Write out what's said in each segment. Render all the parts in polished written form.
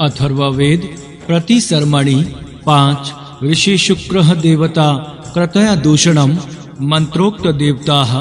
अथर्ववेद प्रतिसर्मणि 5 ऋषि शुक्रः देवता कृतया दूषणम मंत्रोक्त देवताः।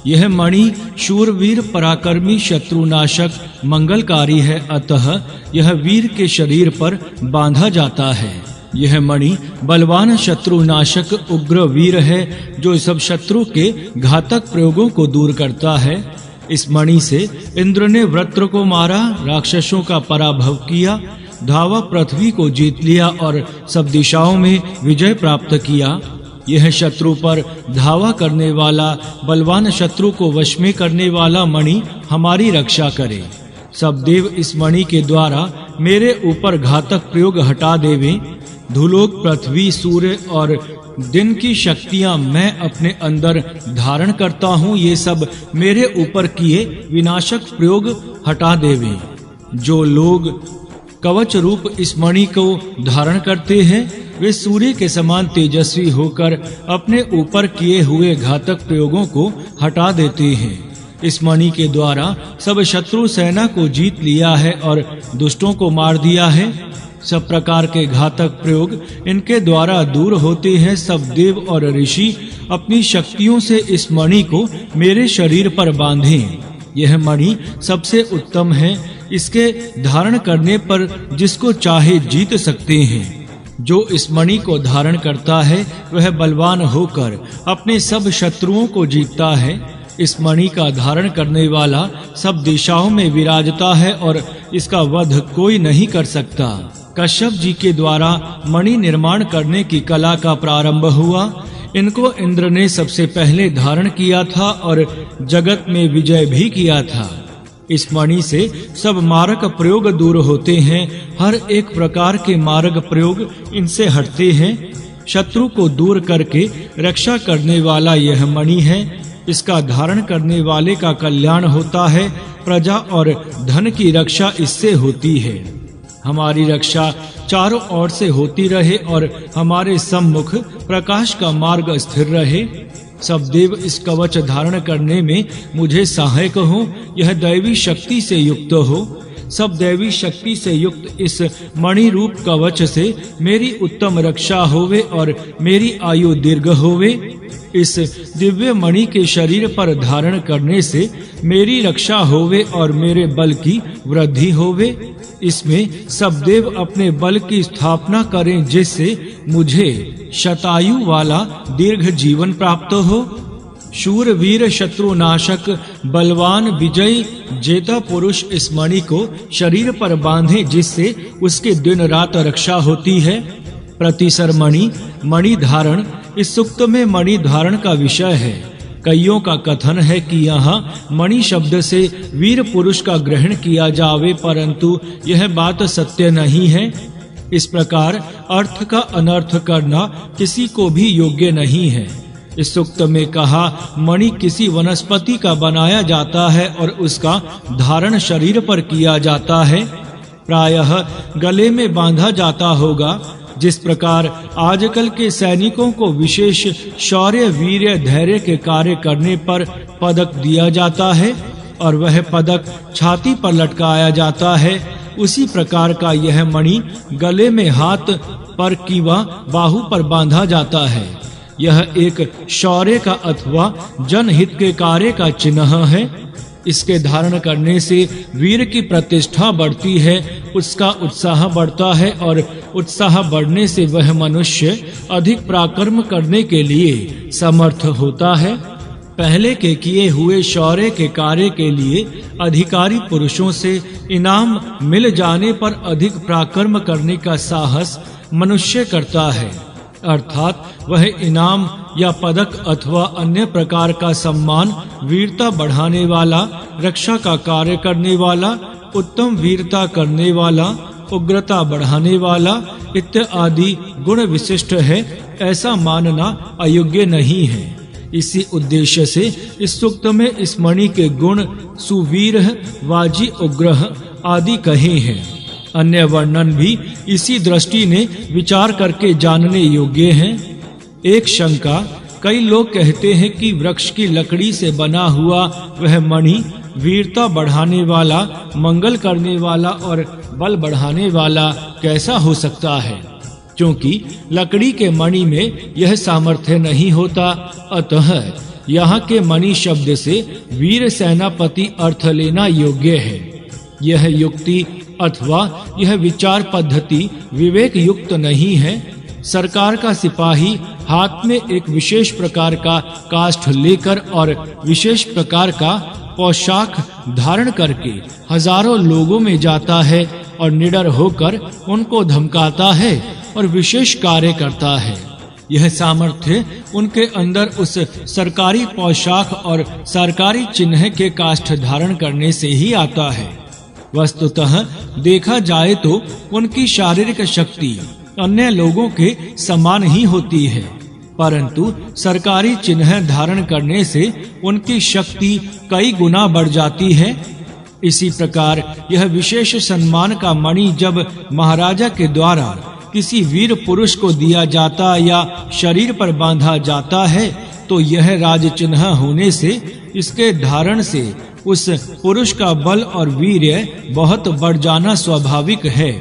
यह मणि शूरवीर पराक्रमी शत्रुनाशक मंगलकारी है, अतः यह वीर के शरीर पर बांधा जाता है। यह मणि बलवान शत्रुनाशक उग्र वीर है, जो सब शत्रु के घातक प्रयोगों को दूर करता है। इस मणि से इंद्र ने वृत्र को मारा, राक्षसों का पराभव किया, धावा पृथ्वी को जीत लिया और सब दिशाओं में विजय प्राप्त किया। यह शत्रु पर धावा करने वाला, बलवान शत्रु को वश में करने वाला मणि हमारी रक्षा करे। सब देव इस मणि के द्वारा मेरे ऊपर घातक प्रयोग हटा देवें। धूलोक, पृथ्वी, सूर्य और दिन की शक्तियां मैं अपने अंदर धारण करता हूँ, ये सब मेरे ऊपर किए विनाशक प्रयोग हटा देवें। जो लोग कवच रूप इस मणि को धारण करते हैं, वे सूर्य के समान तेजस्वी होकर अपने ऊपर किए हुए घातक प्रयोगों को हटा देते हैं। इस मणि के द्वारा सब शत्रु सेना को जीत लिया है और दुष्टों को मार दिया है। सब प्रकार के घातक प्रयोग इनके द्वारा दूर होते हैं। सब देव और ऋषि अपनी शक्तियों से इस मणि को मेरे शरीर पर बांधें। यह मणि सबसे उत्तम है, इसके धारण करने पर जिसको चाहे जीत सकते हैं। जो इस मणि को धारण करता है, वह बलवान होकर अपने सब शत्रुओं को जीतता है। इस मणि का धारण करने वाला सब दिशाओं में विराजता है और इसका वध कोई नहीं कर सकता। कश्यप जी के द्वारा मणि निर्माण करने की कला का प्रारंभ हुआ। इनको इंद्र ने सबसे पहले धारण किया था और जगत में विजय भी किया था। इस मणि से सब मारक प्रयोग दूर होते हैं। हर एक प्रकार के मारक प्रयोग इनसे हटते हैं। शत्रु को दूर करके रक्षा करने वाला यह मणि है। इसका धारण करने वाले का कल्याण होता है। प्रजा और धन की रक्षा इससे होती है। हमारी रक्षा चारों ओर से होती रहे और हमारे सम्मुख प्रकाश का मार्ग स्थिर रहे। सब देव इस कवच धारण करने में मुझे सहायक हो। यह दैवी शक्ति से युक्त हो। सब दैवी शक्ति से युक्त इस मणि रूप कवच से मेरी उत्तम रक्षा होवे और मेरी आयु दीर्घ होवे। इस दिव्य मणि के शरीर पर धारण करने से मेरी रक्षा होवे और मेरे बल की वृद्धि होवे। इसमें सब देव अपने बल की स्थापना करें, जिससे मुझे शतायु वाला दीर्घ जीवन प्राप्त हो। शूरवीर शत्रुनाशक बलवान विजयी जेता पुरुष इस मणि को शरीर पर बांधे, जिससे उसके दिन रात रक्षा होती है। प्रतिसर्मणि मणि धारण इस सूक्त में मणि धारण का विषय है। कईयों का कथन है कि यहाँ मणि शब्द से वीर पुरुष का ग्रहण किया जावे, परंतु यह बात सत्य नहीं है। इस प्रकार अर्थ का अनर्थ करना किसी को भी योग्य नहीं है। इस सूक्त में कहा मणि किसी वनस्पति का बनाया जाता है और उसका धारण शरीर पर किया जाता है। प्रायः गले में बांधा जाता होगा। जिस प्रकार आजकल के सैनिकों को विशेष शौर्य, वीर्य, धैर्य के कार्य करने पर पदक दिया जाता है और वह पदक छाती पर लटकाया जाता है, उसी प्रकार का यह मणि गले में, हाथ पर किंवा बाहु पर बांधा जाता है। यह एक शौर्य का अथवा जनहित के कार्य का चिन्ह है। इसके धारण करने से वीर की प्रतिष्ठा बढ़ती है, उसका उत्साह बढ़ता है और उत्साह बढ़ने से वह मनुष्य अधिक पराक्रम करने के लिए समर्थ होता है। पहले के किए हुए शौर्य के कार्य के लिए अधिकारी पुरुषों से इनाम मिल जाने पर अधिक पराक्रम करने का साहस मनुष्य करता है, अर्थात वह इनाम या पदक अथवा अन्य प्रकार का सम्मान वीरता बढ़ाने वाला, रक्षा का कार्य करने वाला, उत्तम वीरता करने वाला, उग्रता बढ़ाने वाला इत्यादि गुण विशिष्ट है, ऐसा मानना अयोग्य नहीं है। इसी उद्देश्य से इस सूक्त में इस मणि के गुण सुवीर, वाजी, उग्र आदि कहे हैं। अन्य वर्णन भी इसी दृष्टि ने विचार करके जानने योग्य हैं। एक शंका, कई लोग कहते हैं कि वृक्ष की लकड़ी से बना हुआ वह मणि वीरता बढ़ाने वाला, मंगल करने वाला और बल बढ़ाने वाला कैसा हो सकता है? क्योंकि लकड़ी के मणि में यह सामर्थ्य नहीं होता। अतः यहाँ के मणि शब्द से वीर सेनापति अर्थ लेना योग्य है। यह युक्ति अथवा यह विचार पद्धति विवेक युक्त नहीं है। सरकार का सिपाही हाथ में एक विशेष प्रकार का काष्ठ लेकर और विशेष प्रकार का पोशाक धारण करके हजारों लोगों में जाता है और निडर होकर उनको धमकाता है और विशेष कार्य करता है। यह सामर्थ्य उनके अंदर उस सरकारी पोशाक और सरकारी चिन्ह के काष्ठ धारण करने से ही आता है। वस्तुतः देखा जाए तो उनकी शारीरिक शक्ति अन्य लोगों के समान ही होती है, परंतु सरकारी चिन्ह धारण करने से उनकी शक्ति कई गुना बढ़ जाती है। इसी प्रकार यह विशेष सम्मान का मणि जब महाराजा के द्वारा किसी वीर पुरुष को दिया जाता या शरीर पर बांधा जाता है तो यह राज चिन्ह होने से इसके धारण से उस पुरुष का बल और वीर्य बहुत बढ़ जाना स्वाभाविक है।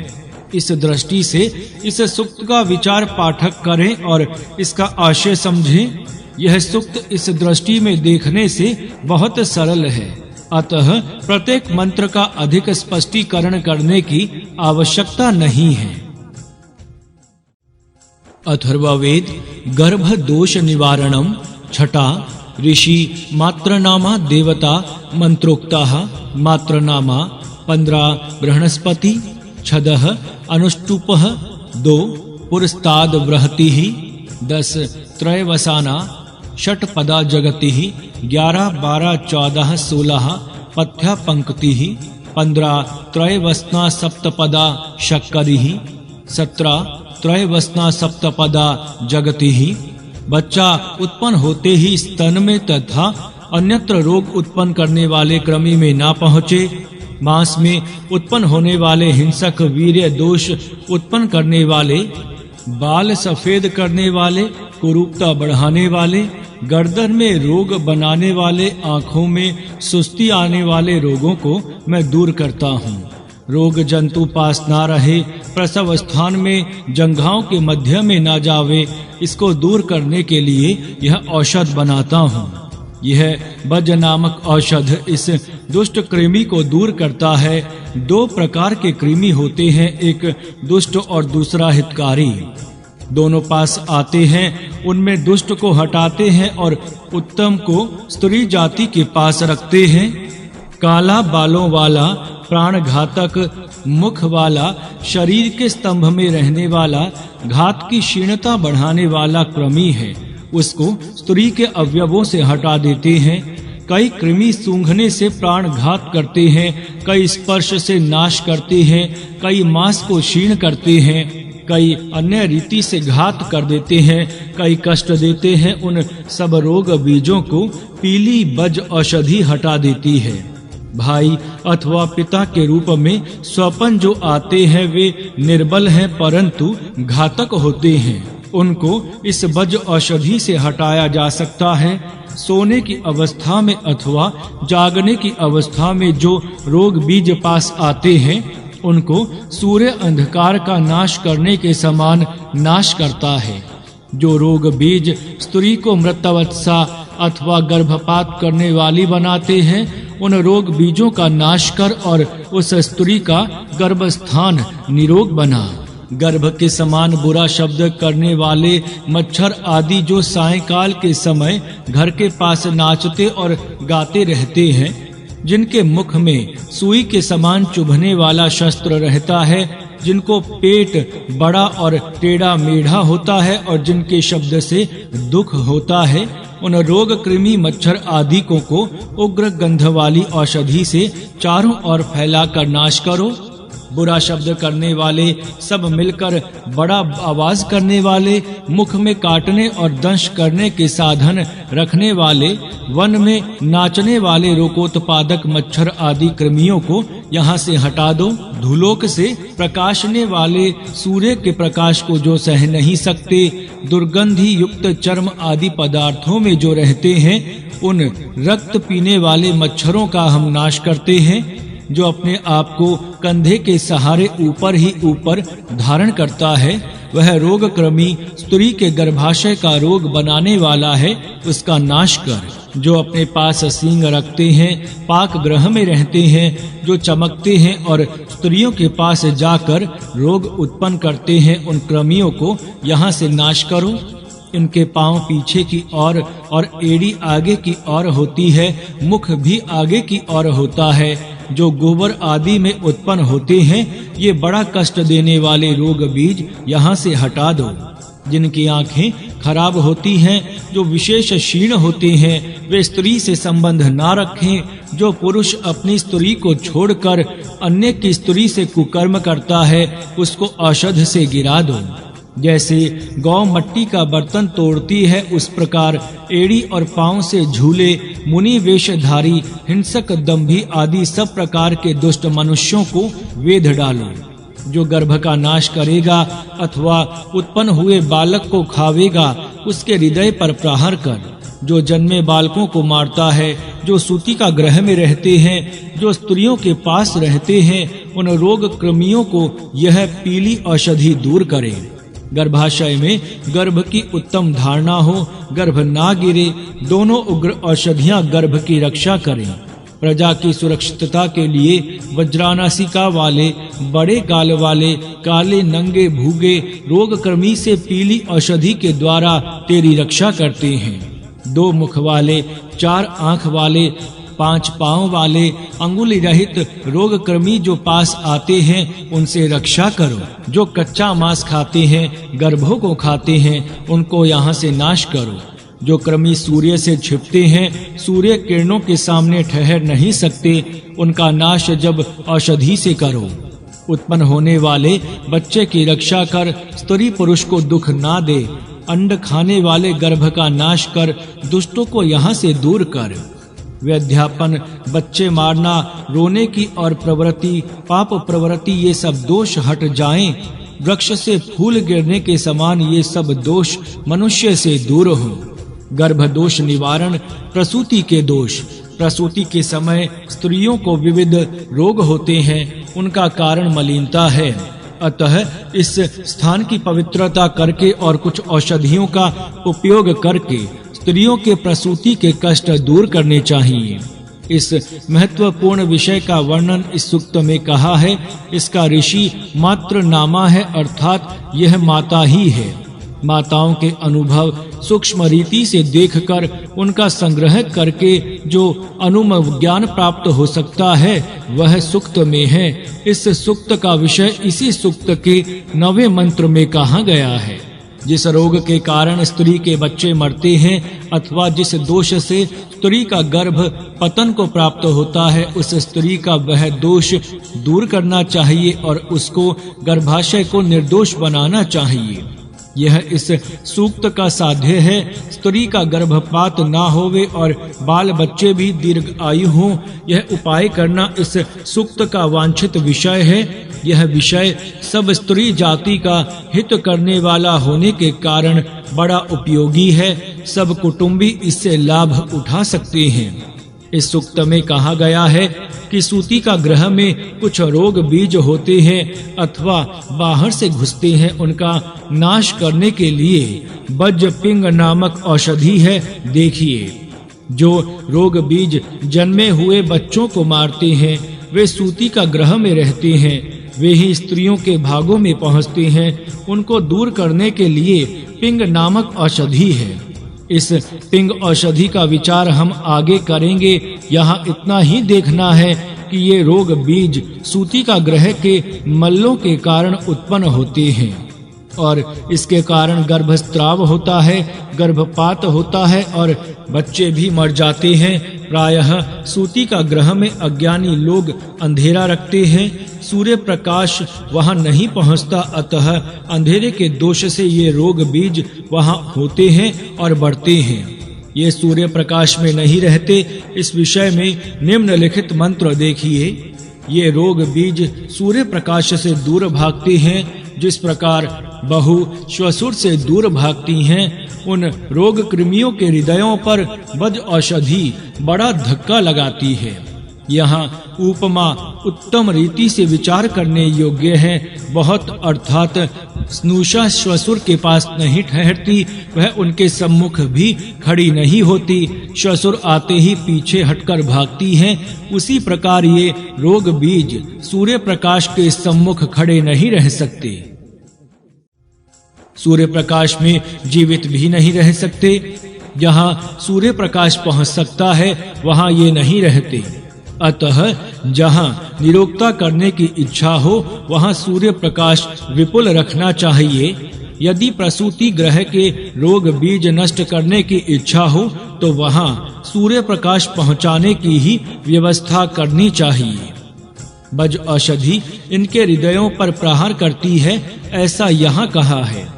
इस दृष्टि से इस सूक्त का विचार पाठक करें और इसका आशय समझें। यह सूक्त इस दृष्टि में देखने से बहुत सरल है, अतः प्रत्येक मंत्र का अधिक स्पष्टीकरण करने की आवश्यकता नहीं है। अथर्ववेद गर्भ दोष निवारणम छठा ऋषि मात्रनामा देवता मंत्रोक्ताः मात्रनामा 15 बृहस्पति छदः अनुष्टुपः 2 पुरस्ताद बृहतिः 10 त्रयवसाना षट्पदा जगतिः 11 12 14 16 पथ्या पंक्तिः 15 त्रयवसना सप्तपदा शक्करिः 17 त्रयवसना सप्तपदा जगतिः। बच्चा उत्पन्न होते ही स्तन में तथा अन्यत्र रोग उत्पन्न करने वाले कृमि में ना पहुँचे। मांस में उत्पन्न होने वाले हिंसक, वीर्य दोष उत्पन्न करने वाले, बाल सफेद करने वाले, कुरूपता बढ़ाने वाले, गर्दन में रोग बनाने वाले, आँखों में सुस्ती आने वाले रोगों को मैं दूर करता हूँ। रोग जंतु पास ना रहे, प्रसव स्थान में जंघाओं के मध्य में ना जावे, इसको दूर करने के लिए यह औषध बनाता हूँ। यह बज नामक औषध इस दुष्ट कृमि को दूर करता है। 2 प्रकार के कृमि होते हैं, एक दुष्ट और दूसरा हितकारी। दोनों पास आते हैं, उनमें दुष्ट को हटाते हैं और उत्तम को स्त्री जाति के पास रखते हैं। काला बालों वाला, प्राणघातक मुख वाला, शरीर के स्तंभ में रहने वाला, घात की क्षीणता बढ़ाने वाला कृमि है, उसको स्त्री के अवयवों से हटा देते हैं। कई कृमि सूंघने से प्राणघात करते हैं, कई स्पर्श से नाश करते हैं, कई मांस को क्षीण करते हैं, कई अन्य रीति से घात कर देते हैं, कई कष्ट देते हैं। उन सब रोग बीजों को पीली बज औषधि हटा देती है। भाई अथवा पिता के रूप में स्वपन जो आते हैं वे निर्बल हैं परंतु घातक होते हैं, उनको इस बज औषधि से हटाया जा सकता है। सोने की अवस्था में अथवा जागने की अवस्था में जो रोग बीज पास आते हैं उनको सूर्य अंधकार का नाश करने के समान नाश करता है। जो रोग बीज स्त्री को मृतवत्सा अथवा गर्भपात करने वाली बनाते हैं, उन रोग बीजों का नाश कर और उस स्त्री का गर्भस्थान निरोग बना। गर्भ के समान बुरा शब्द करने वाले मच्छर आदि जो सायंकाल के समय घर के पास नाचते और गाते रहते हैं, जिनके मुख में सुई के समान चुभने वाला शस्त्र रहता है, जिनको पेट बड़ा और टेढ़ा मेढ़ा होता है और जिनके शब्द से दुख होता है, उन रोग कृमि मच्छर आदि को उग्र गंध वाली औषधि से चारों ओर फैलाकर नाश करो। बुरा शब्द करने वाले सब मिलकर बड़ा आवाज करने वाले, मुख में काटने और दंश करने के साधन रखने वाले, वन में नाचने वाले रोगोत्पादक मच्छर आदि कृमियों को यहाँ से हटा दो। धूलोक से प्रकाशने वाले सूर्य के प्रकाश को जो सह नहीं सकते, दुर्गंधि युक्त चर्म आदि पदार्थों में जो रहते हैं, उन रक्त पीने वाले मच्छरों का हम नाश करते हैं। जो अपने आप को कंधे के सहारे ऊपर ही ऊपर धारण करता है, वह रोग कृमि स्त्री के गर्भाशय का रोग बनाने वाला है, उसका नाश कर। जो अपने पास सींग रखते हैं, पाक ग्रह में रहते हैं, जो चमकते हैं और स्त्रियों के पास जाकर रोग उत्पन्न करते हैं, उन कृमियों को यहाँ से नाश करो। इनके पांव पीछे की ओर और एड़ी आगे की ओर होती है, मुख भी आगे की ओर होता है। जो गोबर आदि में उत्पन्न होते हैं, ये बड़ा कष्ट देने वाले रोग बीज यहाँ से हटा दो। जिनकी आंखें खराब होती हैं, जो विशेष क्षीण होते हैं, वे स्त्री से संबंध ना रखें। जो पुरुष अपनी स्त्री को छोड़कर अन्य की स्त्री से कुकर्म करता है, उसको औषध से गिरा दो। जैसे गौ मट्टी का बर्तन तोड़ती है, उस प्रकार एड़ी और पांव से झूले, मुनि वेशधारी, हिंसक, दंभी आदि सब प्रकार के दुष्ट मनुष्यों को वेध डालो। जो गर्भ का नाश करेगा अथवा उत्पन्न हुए बालक को खावेगा, उसके हृदय पर प्रहार कर। जो जन्मे बालकों को मारता है, जो सूती का ग्रह में रहते हैं, जो स्त्रियों के पास रहते हैं, उन रोग कृमियों को यह पीली औषधि दूर करे। गर्भाशय में गर्भ की उत्तम धारणा हो, गर्भ ना गिरे, दोनों उग्र औषधियां गर्भ की रक्षा करें। प्रजा की सुरक्षितता के लिए वज्रानासिका वाले, बड़े गाल वाले, काले, नंगे, भूगे रोग कृमि से पीली औषधि के द्वारा तेरी रक्षा करते हैं। 2 मुख वाले, 4 आंख वाले, 5 पांव वाले, अंगुली रहित रोग कृमि जो पास आते हैं, उनसे रक्षा करो। जो कच्चा मांस खाते हैं, गर्भों को खाते हैं, उनको यहाँ से नाश करो। जो कृमि सूर्य से छिपते हैं, सूर्य किरणों के सामने ठहर नहीं सकते, उनका नाश जब औषधि से करो। उत्पन्न होने वाले बच्चे की रक्षा कर, स्त्री पुरुष को दुख ना दे। अंड खाने वाले गर्भ का नाश कर, दुष्टों को यहाँ से दूर कर। वैद्यापन, बच्चे मारना, रोने की और प्रवृत्ति, पाप प्रवृत्ति, ये सब दोष हट जाएं। वृक्ष से फूल गिरने के समान ये सब दोष मनुष्य से दूर हो। गर्भ दोष निवारण, प्रसूति के दोष। प्रसूति के समय स्त्रियों को विविध रोग होते हैं, उनका कारण मलिनता है। अतः इस स्थान की पवित्रता करके और कुछ औषधियों का उपयोग करके स्त्रियों के प्रसूति के कष्ट दूर करने चाहिए। इस महत्वपूर्ण विषय का वर्णन इस सूक्त में कहा है। इसका ऋषि मात्र नामा है, अर्थात यह माता ही है। माताओं के अनुभव सूक्ष्म रीति से देखकर उनका संग्रह करके जो अनुम ज्ञान प्राप्त हो सकता है, वह सूक्त में है। इस सूक्त का विषय इसी सूक्त के 9वें मंत्र में कहा गया है। जिस रोग के कारण स्त्री के बच्चे मरते हैं अथवा जिस दोष से स्त्री का गर्भ पतन को प्राप्त होता है, उस स्त्री का वह दोष दूर करना चाहिए और उसको गर्भाशय को निर्दोष बनाना चाहिए। यह इस सूक्त का साध्य है। स्त्री का गर्भपात ना होवे और बाल बच्चे भी दीर्घ आयु हों, यह उपाय करना इस सूक्त का वांछित विषय है। यह विषय सब स्त्री जाति का हित करने वाला होने के कारण बड़ा उपयोगी है। सब कुटुंबी इससे लाभ उठा सकते हैं। इस सूक्त में कहा गया है कि सूती का ग्रह में कुछ रोग बीज होते हैं अथवा बाहर से घुसते हैं, उनका नाश करने के लिए बज्र पिंग नामक औषधि है। देखिए, जो रोग बीज जन्मे हुए बच्चों को मारते हैं, वे सूती का ग्रह में रहते हैं। वे ही स्त्रियों के भागों में पहुंचते हैं। उनको दूर करने के लिए पिंग नामक औषधि है। इस पिंग औषधि का विचार हम आगे करेंगे। यहाँ इतना ही देखना है कि ये रोग बीज सूती का ग्रह के मल्लों के कारण उत्पन्न होते हैं और इसके कारण गर्भस्राव होता है, गर्भपात होता है और बच्चे भी मर जाते हैं। प्रायः सूती का ग्रह में अज्ञानी लोग अंधेरा रखते हैं, सूर्य प्रकाश वहां नहीं पहुंचता, अतः अंधेरे के दोष से ये रोग बीज वहां होते हैं और बढ़ते हैं। ये सूर्य प्रकाश में नहीं रहते। इस विषय में निम्नलिखित मंत्र देखिए। ये रोग बीज सूर्य प्रकाश से दूर भागते हैं। जिस प्रकार बहू श्वशुर से दूर भागती हैं, उन रोग कृमियों के हृदयों पर वज औषधि बड़ा धक्का लगाती है। यहाँ उपमा उत्तम रीति से विचार करने योग्य है। बहुत अर्थात स्नुषा श्वशुर के पास नहीं ठहरती, वह उनके सम्मुख भी खड़ी नहीं होती, श्वशुर आते ही पीछे हटकर भागती हैं। उसी प्रकार ये रोग बीज सूर्य प्रकाश के सम्मुख खड़े नहीं रह सकते, सूर्य प्रकाश में जीवित भी नहीं रह सकते। जहाँ सूर्य प्रकाश पहुँच सकता है वहाँ ये नहीं रहते। अतः जहाँ निरोगता करने की इच्छा हो वहाँ सूर्य प्रकाश विपुल रखना चाहिए। यदि प्रसूति ग्रह के रोग बीज नष्ट करने की इच्छा हो तो वहाँ सूर्य प्रकाश पहुँचाने की ही व्यवस्था करनी चाहिए। वज औषधि इनके हृदयों पर प्रहार करती है, ऐसा यहाँ कहा है।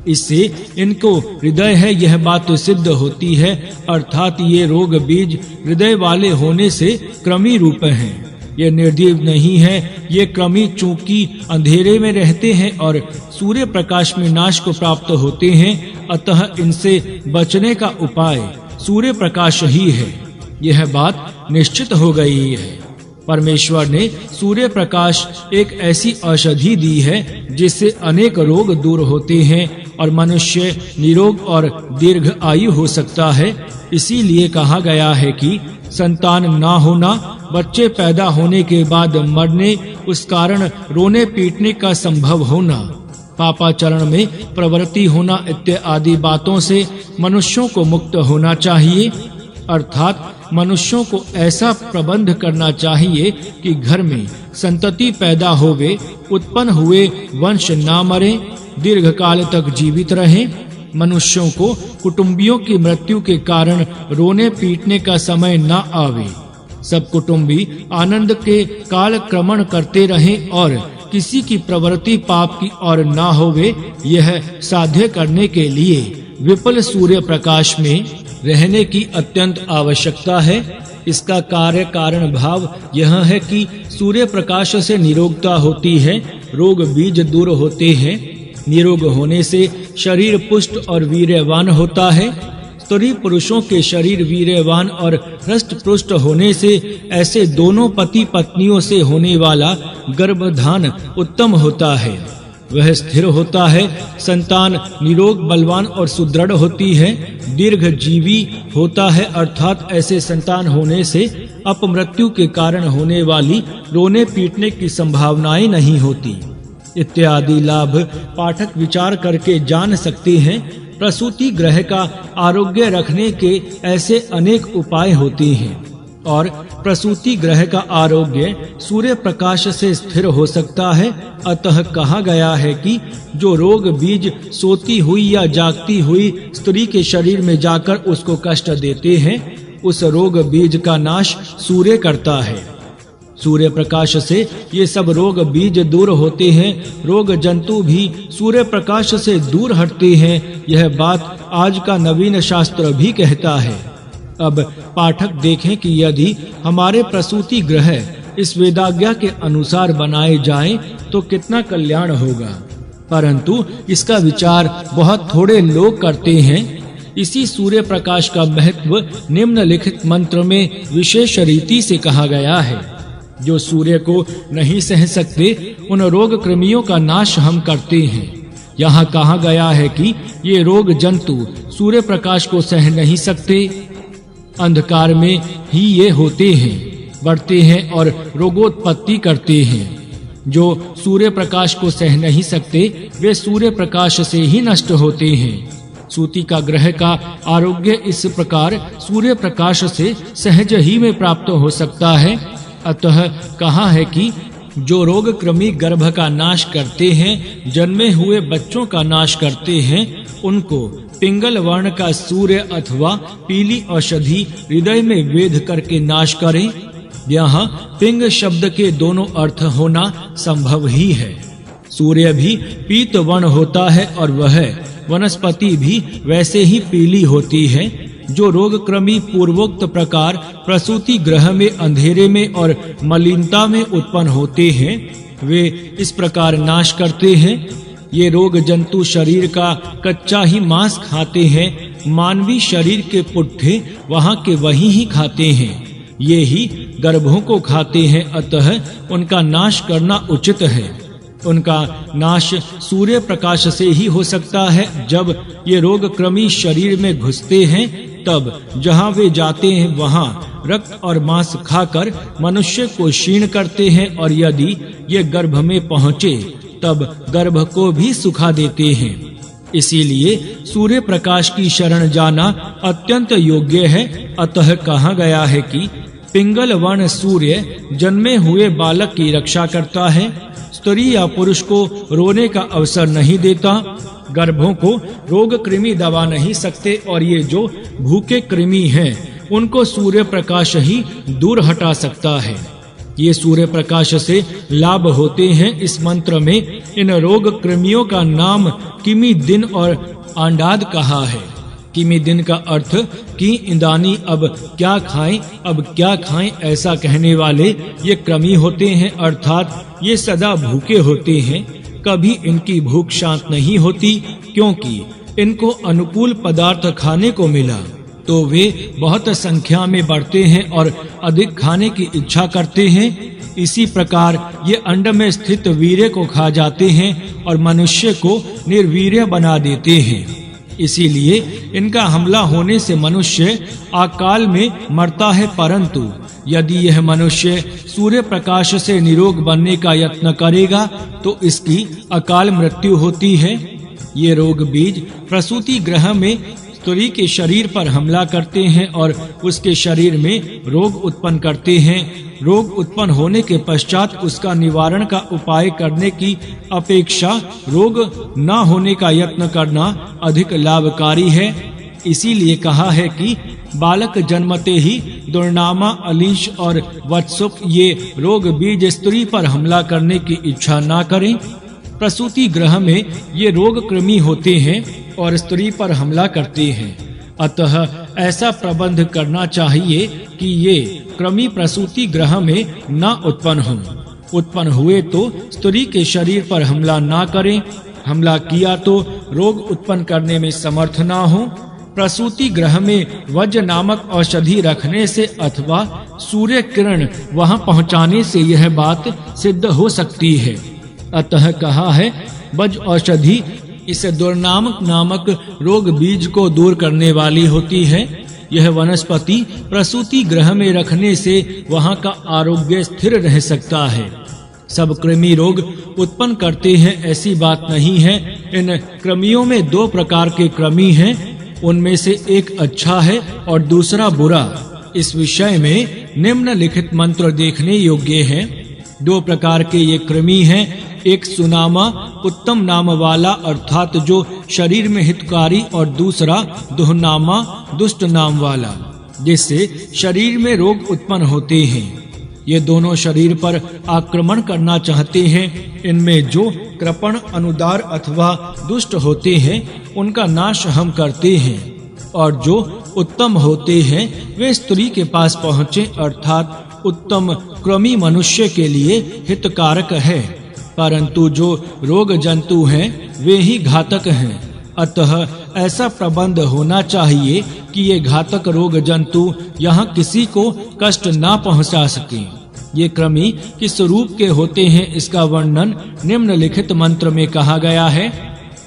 इससे इनको हृदय है यह बात सिद्ध होती है, अर्थात ये रोग बीज हृदय वाले होने से क्रमी रूप हैं। ये निर्जीव नहीं है, ये क्रमी चूंकि अंधेरे में रहते हैं और सूर्य प्रकाश में नाश को प्राप्त होते हैं, अतः इनसे बचने का उपाय सूर्य प्रकाश ही है। यह बात निश्चित हो गई है। परमेश्वर ने सूर्य प्रकाश एक ऐसी औषधि दी है जिससे अनेक रोग दूर होते हैं और मनुष्य निरोग और दीर्घ आयु हो सकता है। इसीलिए कहा गया है कि संतान ना होना, बच्चे पैदा होने के बाद मरने, उस कारण रोने पीटने का संभव होना, पापाचरण में प्रवृत्ति होना इत्यादि बातों से मनुष्यों को मुक्त होना चाहिए। अर्थात मनुष्यों को ऐसा प्रबंध करना चाहिए कि घर में संतति पैदा होवे, उत्पन्न हुए वंश ना मरे, दीर्घ काल तक जीवित रहे। मनुष्यों को कुटुंबियों की मृत्यु के कारण रोने पीटने का समय न आवे। सब कुटुंबी आनंद के काल क्रमण करते रहें और किसी की प्रवृत्ति पाप की ओर न होवे, यह साध्य करने के लिए विपुल सूर्य प्रकाश में रहने की अत्यंत आवश्यकता है। इसका कार्य कारण भाव यह है कि सूर्य प्रकाश से निरोगता होती है, रोग बीज दूर होते हैं। निरोग होने से शरीर पुष्ट और वीर्यवान होता है। स्त्री पुरुषों के शरीर वीर्यवान और हृष्ट पुष्ट होने से ऐसे दोनों पति पत्नियों से होने वाला गर्भधान उत्तम होता है, वह स्थिर होता है। संतान निरोग बलवान और सुदृढ़ होती है, दीर्घ जीवी होता है। अर्थात ऐसे संतान होने से अपमृत्यु के कारण होने वाली रोने पीटने की संभावनाएं नहीं होती। इत्यादि लाभ पाठक विचार करके जान सकते हैं। प्रसूति ग्रह का आरोग्य रखने के ऐसे अनेक उपाय होते हैं और प्रसूति ग्रह का आरोग्य सूर्य प्रकाश से स्थिर हो सकता है। अतः कहा गया है कि जो रोग बीज सोती हुई या जागती हुई स्त्री के शरीर में जाकर उसको कष्ट देते हैं, उस रोग बीज का नाश सूर्य करता है। सूर्य प्रकाश से ये सब रोग बीज दूर होते हैं। रोग जंतु भी सूर्य प्रकाश से दूर हटते हैं। यह बात आज का नवीन शास्त्र भी कहता है। अब पाठक देखें कि यदि हमारे प्रसूति ग्रह इस वेदाज्ञा के अनुसार बनाए जाएं तो कितना कल्याण होगा, परंतु इसका विचार बहुत थोड़े लोग करते हैं। इसी सूर्य प्रकाश का महत्व निम्नलिखित मंत्र में विशेष रीति से कहा गया है। जो सूर्य को नहीं सह सकते उन रोग कृमियों का नाश हम करते हैं। यहाँ कहा गया है कि ये रोग जंतु सूर्य प्रकाश को सह नहीं सकते, अंधकार में ही ये होते हैं, बढ़ते हैं और रोगोत्पत्ति करते हैं। जो सूर्य प्रकाश को सह नहीं सकते वे सूर्य प्रकाश से ही नष्ट होते हैं। सूती का ग्रह का आरोग्य इस प्रकार सूर्य प्रकाश से सहज ही में प्राप्त हो सकता है। अतः कहा है कि जो रोग कृमि गर्भ का नाश करते हैं, जन्मे हुए बच्चों का नाश करते हैं, उनको पिंगल वर्ण का सूर्य अथवा पीली औषधि हृदय में वेध करके नाश करें। यहाँ पिंग शब्द के दोनों अर्थ होना संभव ही है। सूर्य भी पीत वर्ण होता है और वह वनस्पति भी वैसे ही पीली होती है। जो रोग क्रमी पूर्वोक्त प्रकार प्रसूति ग्रह में अंधेरे में और मलिनता में उत्पन्न होते हैं, वे इस प्रकार नाश करते हैं। ये रोग जंतु शरीर का कच्चा ही मांस खाते हैं, मानवीय शरीर के पुट्ठे वहां के वहीं ही खाते हैं, ये ही गर्भों को खाते हैं, अतः उनका नाश करना उचित है। उनका नाश सूर्य प्रकाश से ही हो सकता है। जब ये रोग क्रमी शरीर में घुसते हैं तब जहां वे जाते हैं वहां रक्त और मांस खाकर मनुष्य को क्षीण करते हैं, और यदि ये गर्भ में पहुंचे तब गर्भ को भी सुखा देते हैं। इसीलिए सूर्य प्रकाश की शरण जाना अत्यंत योग्य है। अतः कहा गया है कि पिंगल वर्ण सूर्य जन्मे हुए बालक की रक्षा करता है, स्त्री या पुरुष को रोने का अवसर नहीं देता, गर्भों को रोग कृमि दबा नहीं सकते, और ये जो भूखे कृमि हैं उनको सूर्य प्रकाश ही दूर हटा सकता है। ये सूर्य प्रकाश से लाभ होते हैं। इस मंत्र में इन रोग कृमियों का नाम किमि दिन और आंडाद कहा है। किमि दिन का अर्थ कि इंदानी अब क्या खाएं ऐसा कहने वाले ये कृमि होते हैं, अर्थात ये सदा भूखे होते हैं, कभी इनकी भूख शांत नहीं होती, क्योंकि इनको अनुकूल पदार्थ खाने को मिला तो वे बहुत संख्या में बढ़ते हैं और अधिक खाने की इच्छा करते हैं। इसी प्रकार ये अंड में स्थित वीर्य को खा जाते हैं और मनुष्य को निर्वीर्य बना देते हैं। इसीलिए इनका हमला होने से मनुष्य अकाल में मरता है, परंतु यदि यह मनुष्य सूर्य प्रकाश से निरोग बनने का यत्न करेगा तो इसकी अकाल मृत्यु होती है। ये रोग बीज प्रसूति गृह में स्त्री के शरीर पर हमला करते हैं और उसके शरीर में रोग उत्पन्न करते हैं। रोग उत्पन्न होने के पश्चात उसका निवारण का उपाय करने की अपेक्षा रोग न होने का यत्न करना अधिक लाभकारी है। इसीलिए कहा है कि बालक जन्मते ही दुर्नामा, अलीश और वत्सुक ये रोग बीज स्त्री पर हमला करने की इच्छा न करें। प्रसूति गृह में ये रोग कृमि होते हैं और स्त्री पर हमला करते हैं, अतः ऐसा प्रबंध करना चाहिए कि ये कृमि प्रसूति गृह में न उत्पन्न हों। उत्पन्न हुए तो स्त्री के शरीर पर हमला न करें, हमला किया तो रोग उत्पन्न करने में समर्थ न हो। प्रसूति गृह में वज नामक औषधि रखने से अथवा सूर्य किरण वहां पहुंचाने से यह बात सिद्ध हो सकती है। अतः कहा है वज औषधि इस दुर्नामक नामक रोग बीज को दूर करने वाली होती है। यह वनस्पति प्रसूति गृह में रखने से वहां का आरोग्य स्थिर रह सकता है। सब कृमि रोग उत्पन्न करते हैं ऐसी बात नहीं है। इन कृमियों में दो प्रकार के कृमि हैं, उनमें से एक अच्छा है और दूसरा बुरा। इस विषय में निम्नलिखित मंत्र देखने योग्य हैं। दो प्रकार के ये कृमि हैं, एक सुनामा उत्तम नाम वाला अर्थात जो शरीर में हितकारी, और दूसरा दुहनामा दुष्ट नाम वाला जिससे शरीर में रोग उत्पन्न होते हैं। ये दोनों शरीर पर आक्रमण करना चाहते हैं। इनमें जो कृपण, अनुदार अथवा दुष्ट होते हैं उनका नाश हम करते हैं, और जो उत्तम होते हैं वे स्त्री के पास पहुँचे, अर्थात उत्तम कृमि मनुष्य के लिए हितकारक है, परंतु जो रोग जंतु हैं वे ही घातक हैं। अतः ऐसा प्रबंध होना चाहिए कि ये घातक रोग जंतु यहाँ किसी को कष्ट ना पहुँचा सके। ये कृमि किस रूप के होते हैं इसका वर्णन निम्नलिखित मंत्र में कहा गया है।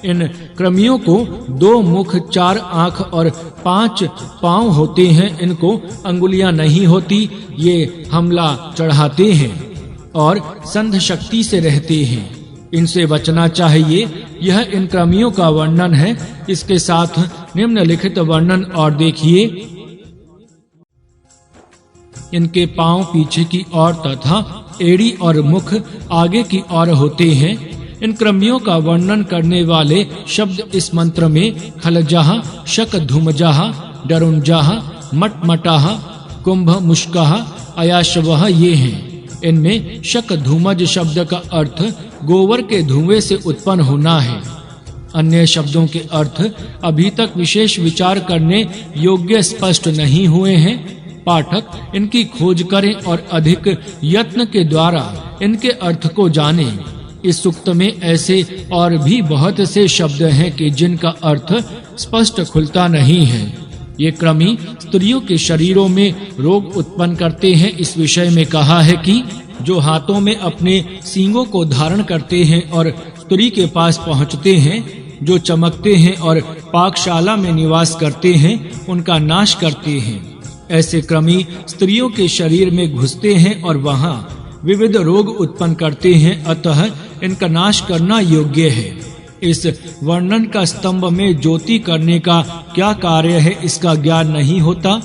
इन कृमियों को 2 मुख, 4 आँख और 5 पाँव होते हैं। इनको अंगुलियां नहीं होती। ये हमला चढ़ाते हैं और संध शक्ति से रहते हैं। इनसे बचना चाहिए। यह इन कृमियों का वर्णन है। इसके साथ निम्नलिखित वर्णन और देखिए। इनके पांव पीछे की ओर तथा एड़ी और मुख आगे की ओर होते हैं। इन कृमियों का वर्णन करने वाले शब्द इस मंत्र में खलजाह, शक धूमजाह, डरुंजाह, मटमटाह, कुंभ मुष्काह, अयाशवह ये हैं। इनमें शक धूमज शब्द का अर्थ गोबर के धुएं से उत्पन्न होना है। अन्य शब्दों के अर्थ अभी तक विशेष विचार करने योग्य स्पष्ट नहीं हुए हैं। पाठक इनकी खोज करें और अधिक यत्न के द्वारा इनके अर्थ को जानें। इस सूक्त में ऐसे और भी बहुत से शब्द हैं कि जिनका अर्थ स्पष्ट खुलता नहीं है। ये क्रमी स्त्रियों के शरीरों में रोग उत्पन्न करते हैं। इस विषय में कहा है कि जो हाथों में अपने सींगों को धारण करते हैं और स्त्री के पास पहुंचते हैं, जो चमकते हैं और पाकशाला में निवास करते हैं, उनका नाश करते हैं। ऐसे क्रमी स्त्रियों के शरीर में घुसते हैं और वहां विविध रोग उत्पन्न करते हैं, अतः इनका नाश करना योग्य है। इस वर्णन का स्तंभ में ज्योति करने का क्या कार्य है, इसका ज्ञान नहीं होता,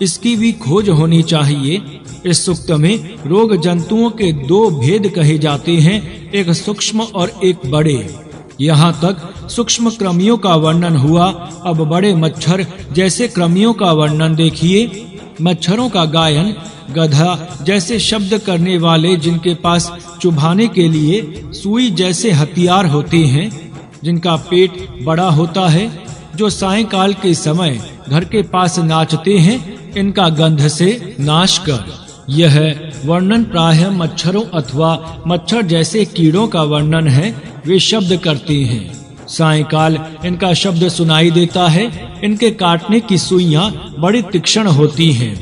इसकी भी खोज होनी चाहिए। इस सूक्त में रोग जंतुओं के दो भेद कहे जाते हैं, एक सूक्ष्म और एक बड़े। यहाँ तक सूक्ष्म क्रमियों का वर्णन हुआ। अब बड़े मच्छर जैसे क्रमियों का वर्णन देखिए। मच्छरों का गायन गधा जैसे शब्द करने वाले, जिनके पास चुभाने के लिए सुई जैसे हथियार होते हैं, जिनका पेट बड़ा होता है, जो सायंकाल के समय घर के पास नाचते हैं, इनका गंध से नाश कर। यह वर्णन प्रायः मच्छरों अथवा मच्छर जैसे कीड़ों का वर्णन है। वे शब्द करते हैं, सायंकाल इनका शब्द सुनाई देता है। इनके काटने की सुइयां बड़ी तीक्ष्ण होती हैं।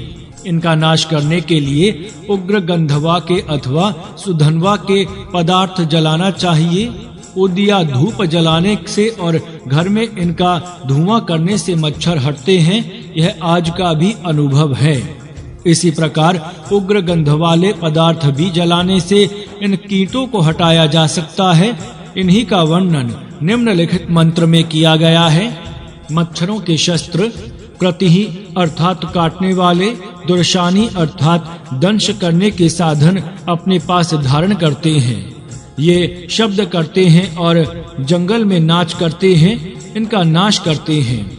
इनका नाश करने के लिए उग्र गंधवा के अथवा सुधनवा के पदार्थ जलाना चाहिए। उदिया धूप जलाने से और घर में इनका धुआं करने से मच्छर हटते हैं। यह आज का भी अनुभव है। इसी प्रकार उग्र गंध वाले पदार्थ भी जलाने से इन कीटों को हटाया जा सकता है। इन्हीं का वर्णन निम्नलिखित मंत्र में किया गया है। मच्छरों के शस्त्र कृतिहि अर्थात काटने वाले, दुर्शानी अर्थात दंश करने के साधन अपने पास धारण करते हैं। ये शब्द करते हैं और जंगल में नाच करते हैं, इनका नाश करते हैं।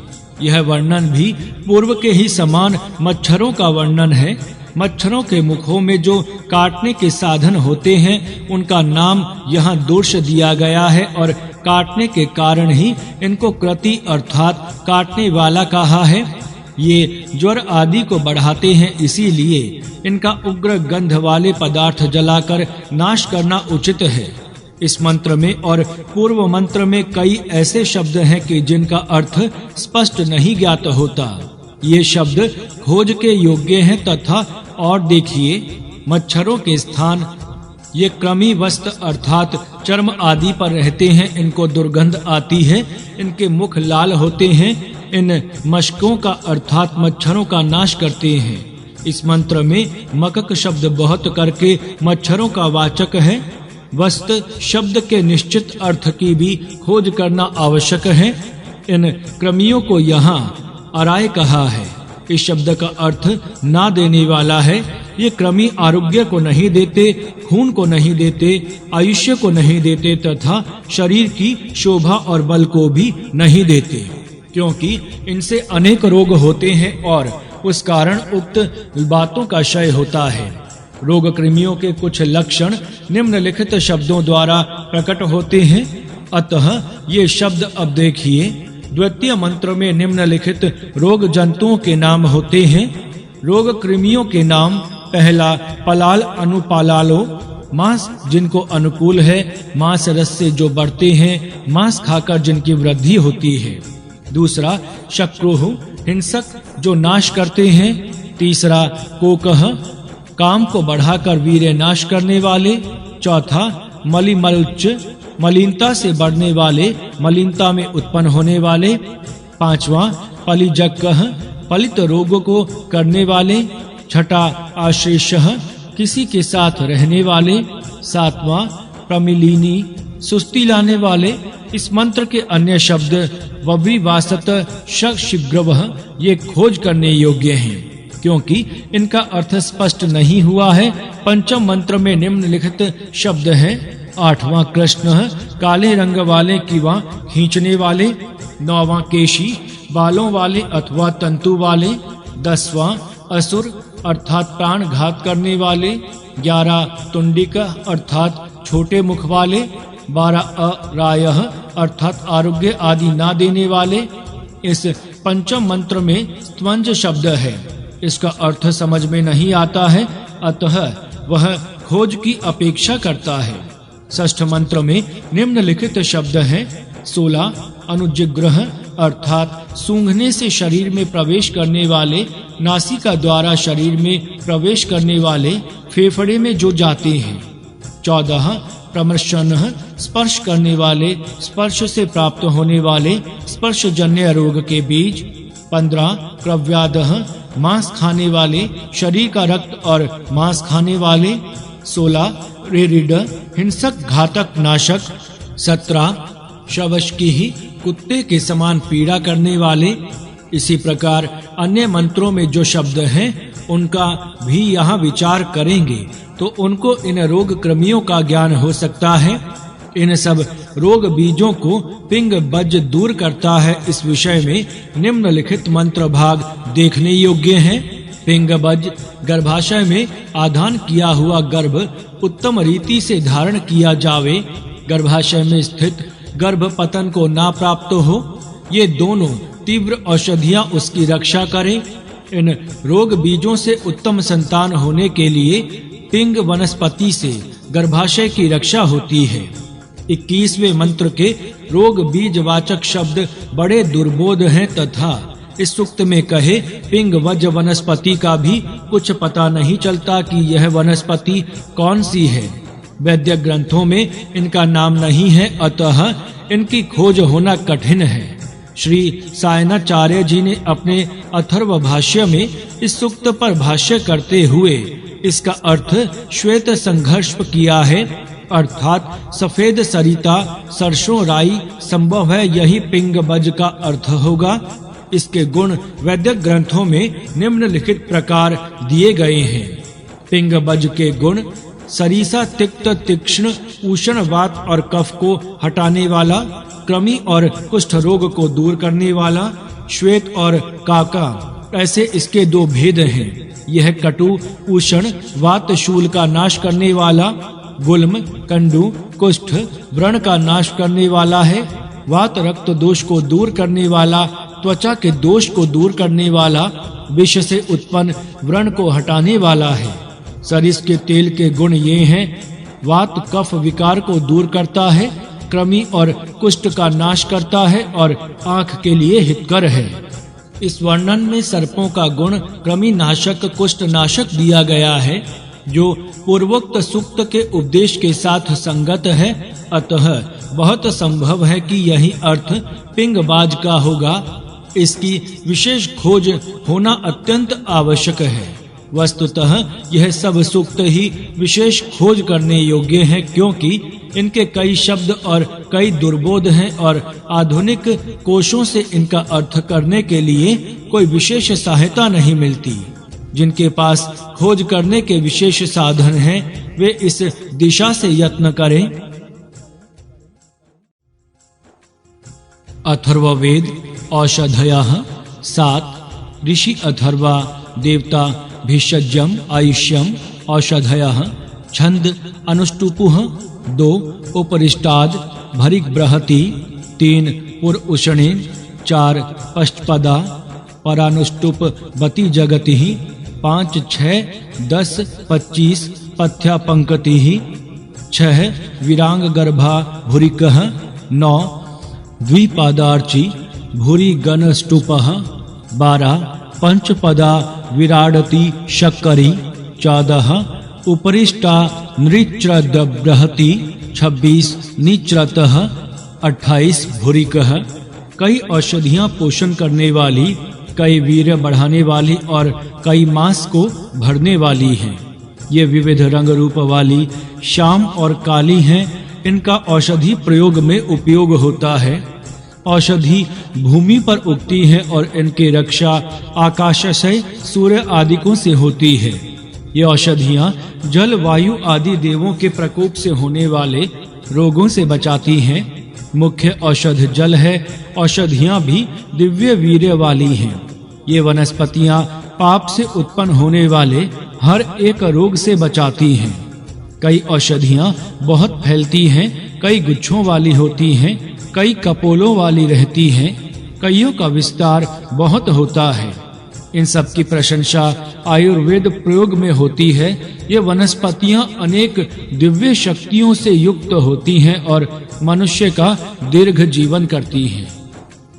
यह वर्णन भी पूर्व के ही समान मच्छरों का वर्णन है। मच्छरों के मुखों में जो काटने के साधन होते हैं, उनका नाम यहाँ दोष दिया गया है और काटने के कारण ही इनको कृति अर्थात काटने वाला कहा है। ये ज्वर आदि को बढ़ाते हैं, इसीलिए इनका उग्र गंध वाले पदार्थ जलाकर नाश करना उचित है। इस मंत्र में और पूर्व मंत्र में कई ऐसे शब्द हैं कि जिनका अर्थ स्पष्ट नहीं ज्ञात होता। ये शब्द खोज के योग्य हैं। तथा और देखिए, मच्छरों के स्थान ये क्रमी वस्त्र अर्थात चर्म आदि पर रहते हैं। इनको दुर्गंध आती है, इनके मुख लाल होते हैं। इन मशकों का अर्थात मच्छरों का नाश करते हैं। इस मंत्र में मकक शब्द बहुत करके मच्छरों का वाचक है। वस्त शब्द के निश्चित अर्थ की भी खोज करना आवश्यक है। इन क्रमियों को यहाँ अराय कहा है। इस शब्द का अर्थ ना देने वाला है। ये क्रमी आरोग्य को नहीं देते, खून को नहीं देते, आयुष्य को नहीं देते तथा शरीर की शोभा और बल को भी नहीं देते, क्योंकि इनसे अनेक रोग होते हैं और उस कारण उक्त बातों का क्षय होता है। रोग कृमियों के कुछ लक्षण निम्नलिखित शब्दों द्वारा प्रकट होते हैं। अतः ये शब्द अब देखिए। द्वितीय मंत्र में निम्नलिखित रोग जंतुओं के नाम होते हैं। रोग कृमियों के नाम: पहला, पलाल अनुपालालो, मांस जिनको अनुकूल है, मांस रस से जो बढ़ते हैं, मांस खाकर जिनकी वृद्धि होती है। दूसरा, शक्रुः, हिंसक जो नाश करते हैं। तीसरा, कोकह, काम को बढ़ाकर वीर्य नाश करने वाले। चौथा, मलिमल्च, मलिनता से बढ़ने वाले, मलिनता में उत्पन्न होने वाले। पांचवा, पलिजक्कह, पलित रोगों को करने वाले। छठा, आश्रेषः, किसी के साथ रहने वाले। सातवां, प्रमिलिनी, सुस्ती लाने वाले। इस मंत्र के अन्य शब्द वव्रीवासत, शीघ्रवः, ये खोज करने योग्य हैं, क्योंकि इनका अर्थ स्पष्ट नहीं हुआ है। पंचम मंत्र में निम्नलिखित शब्द हैं: आठवां, कृष्ण, काले रंग वाले कीवा खींचने वाले। नौवां, केशी, बालों वाले अथवा तंतु वाले। 10वां, असुर अर्थात प्राण घात करने वाले। 11, तुंडिक अर्थात छोटे मुख वाले। 12, अरायः अर्थात आरोग्य आदि ना देने वाले। इस पंचम मंत्र में स्त्वंज शब्द है। इसका अर्थ समझ में नहीं आता है, अतः वह खोज की अपेक्षा करता है। षष्ठ मंत्र में निम्नलिखित शब्द हैं। 16 अनुजिग्रह अर्थात सूंघने से शरीर में प्रवेश करने वाले, नासिका द्वारा शरीर में प्रवेश करने वाले, फेफड़े में जो जाते हैं। 14 प्रमर्शन स्पर्श करने वाले, स्पर्श से प्राप्त होने वाले स्पर्शजन्य रोग के बीज। 15 क्रव्यादः मांस खाने वाले, शरीर का रक्त और मांस खाने वाले। 16 रेरिड हिंसक घातक नाशक। 17 श्रवष्की कुत्ते के समान पीड़ा करने वाले। इसी प्रकार अन्य मंत्रों में जो शब्द हैं उनका भी यहाँ विचार करेंगे तो उनको इन रोग क्रमियों का ज्ञान हो सकता है। इन सब रोग बीजों को पिंग बज दूर करता है। इस विषय में निम्नलिखित मंत्र भाग देखने योग्य हैं। पिंग बज गर्भाशय में आधान किया हुआ गर्भ उत्तम रीति से धारण किया जावे, गर्भाशय में स्थित गर्भ पतन को ना प्राप्त हो, ये दोनों तीव्र औषधियां उसकी रक्षा करें। इन रोग बीजों से उत्तम संतान होने के लिए पिंग वनस्पति से गर्भाशय की रक्षा होती है। 21वें मंत्र के रोग बीज वाचक शब्द बड़े दुर्बोध हैं तथा इस सूक्त में कहे पिंग वज वनस्पति का भी कुछ पता नहीं चलता कि यह वनस्पति कौन सी है। वैद्य ग्रंथों में इनका नाम नहीं है, अतः इनकी खोज होना कठिन है। श्री सायणाचार्य जी ने अपने अथर्व भाष्य में इस सूक्त पर भाष्य करते हुए इसका अर्थ श्वेत संघर्ष किया है, अर्थात सफेद सरिता सरसों राई संभव है, यही पिंग बज का अर्थ होगा। इसके गुण वैदिक ग्रंथों में निम्नलिखित प्रकार दिए गए हैं। पिंग बज के गुण सरीसा तिक्त तीक्ष्ण उष्ण वात और कफ को हटाने वाला, कृमि और कुष्ठ रोग को दूर करने वाला, श्वेत और काका ऐसे इसके दो भेद हैं। यह कटु उष्ण वात शूल का नाश करने वाला, गुल्म कंडू कुष्ठ व्रण का नाश करने वाला है, वात रक्त दोष को दूर करने वाला, त्वचा के दोष को दूर करने वाला, विष से उत्पन्न व्रण को हटाने वाला है। सरिस के तेल के गुण ये हैं, वात कफ विकार को दूर करता है, कृमि और कुष्ठ का नाश करता है और आँख के लिए हितकर है। इस वर्णन में सर्पों का गुण कृमि नाशक कुष्ठ नाशक दिया गया है, जो पूर्वोक्त सूक्त के उपदेश के साथ संगत है, अतः बहुत संभव है कि यही अर्थ पिंगबाज का होगा। इसकी विशेष खोज होना अत्यंत आवश्यक है। वस्तुतः यह सब सूक्त ही विशेष खोज करने योग्य हैं, क्योंकि इनके कई शब्द और कई दुर्बोध हैं और आधुनिक कोशों से इनका अर्थ करने के लिए कोई विशेष सहायता नहीं मिलती। जिनके पास खोज करने के विशेष साधन हैं, वे इस दिशा से यत्न करें। अथर्ववेद औषधयः 7 ऋषि अथर्वा देवता भिषज्यम आयुष्यम औषधयः छंद अनुष्टुपुः 2 उपरिष्टाद भरिक बृहति 3 पुर उष्णे 4 पश्चपदा परानुष्टुप बति जगतिः 5 6 10 25 पथ्या पंक्तिः 6 विरांग गर्भा भूरिकः 9 द्विपादार्ची भूरि गणस्तुपः 12 पंचपदा विराडति शक्करी 14 उपरिष्टा नृच्रदबृहति 26 निच्रतः 28 भूरिकः। कई औषधियां पोषण करने वाली, कई वीर्य बढ़ाने वाली और कई मांस को भरने वाली हैं। ये विविध रंग रूप वाली श्याम और काली हैं। इनका औषधि प्रयोग में उपयोग होता है। औषधि भूमि पर उगती है और इनकी रक्षा आकाश से सूर्य आदिकों से होती है। ये औषधियां जल वायु आदि देवों के प्रकोप से होने वाले रोगों से बचाती हैं। मुख्य औषध जल है। औषधियां भी दिव्य वीर्य वाली हैं। ये वनस्पतियां पाप से उत्पन्न होने वाले हर एक रोग से बचाती हैं। कई औषधियां बहुत फैलती हैं, कई गुच्छों वाली होती हैं, कई कपोलों वाली रहती हैं, कईयों का विस्तार बहुत होता है। इन सब की प्रशंसा आयुर्वेद प्रयोग में होती है। ये वनस्पतियां अनेक दिव्य शक्तियों से युक्त होती हैं और मनुष्य का दीर्घ जीवन करती हैं।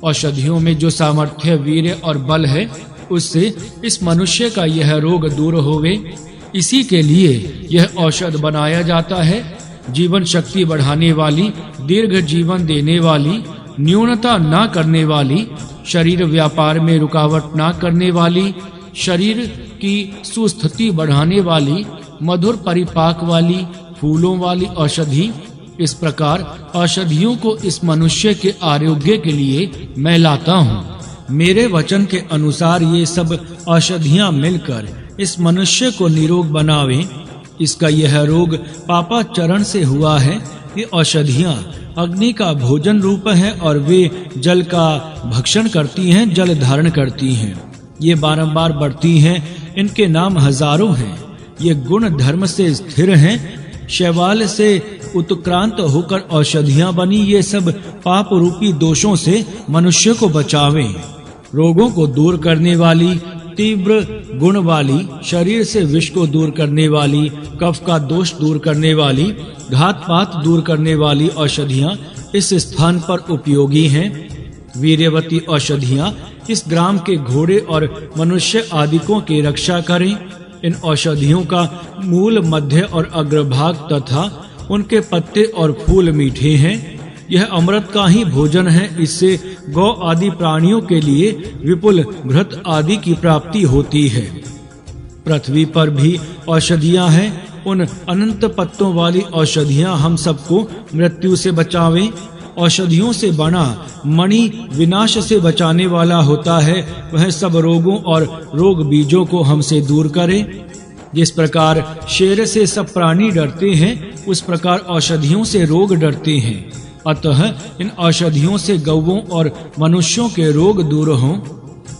औषधियों में जो सामर्थ्य, वीर्य और बल है, उससे इस मनुष्य का यह रोग दूर होवे, इसी के लिए यह औषध बनाया जाता है। जीवन शक्ति बढ़ाने वाली, दीर्घ जीवन देने वाली, न्यूनता ना करने वाली, शरीर व्यापार में रुकावट ना करने वाली, शरीर की सुस्थिति बढ़ाने वाली, मधुर परिपाक वाली, फूलों वाली औषधि। इस प्रकार औषधियों को इस मनुष्य के आरोग्य के लिए मैं लाता हूँ। मेरे वचन के अनुसार ये सब औषधियाँ मिलकर इस मनुष्य को निरोग बनावे। इसका यह रोग पापाचरण से हुआ है। ये औषधियाँ अग्नि का भोजन रूप है और वे जल का भक्षण करती हैं, जल धारण करती हैं। ये बारंबार बढ़ती हैं, इनके नाम हजारों हैं। ये गुण धर्म से स्थिर हैं। शैवाल से उत्क्रांत होकर औषधियां बनी। ये सब पाप रूपी दोषों से मनुष्य को बचावें। रोगों को दूर करने वाली, तीव्र गुण वाली, शरीर से विष को दूर करने वाली, कफ का दोष दूर करने वाली, घात पात दूर करने वाली औषधियां इस स्थान पर उपयोगी हैं। वीर्यवती औषधियां इस ग्राम के घोड़े और मनुष्य आदिकों की रक्षा करें। इन औषधियों का मूल, मध्य और अग्रभाग तथा उनके पत्ते और फूल मीठे हैं। यह अमृत का ही भोजन है। इससे गौ आदि प्राणियों के लिए विपुल घृत आदि की प्राप्ति होती है। पृथ्वी पर भी औषधियां हैं। उन अनंत पत्तों वाली औषधियां हम सबको मृत्यु से बचावें। औषधियों से बना मणि विनाश से बचाने वाला होता है। वह सब रोगों और रोग बीजों को हमसे दूर करे। जिस प्रकार शेर से सब प्राणी डरते हैं, उस प्रकार औषधियों से रोग डरते हैं। अतः इन औषधियों से गौओं और मनुष्यों के रोग दूर हों।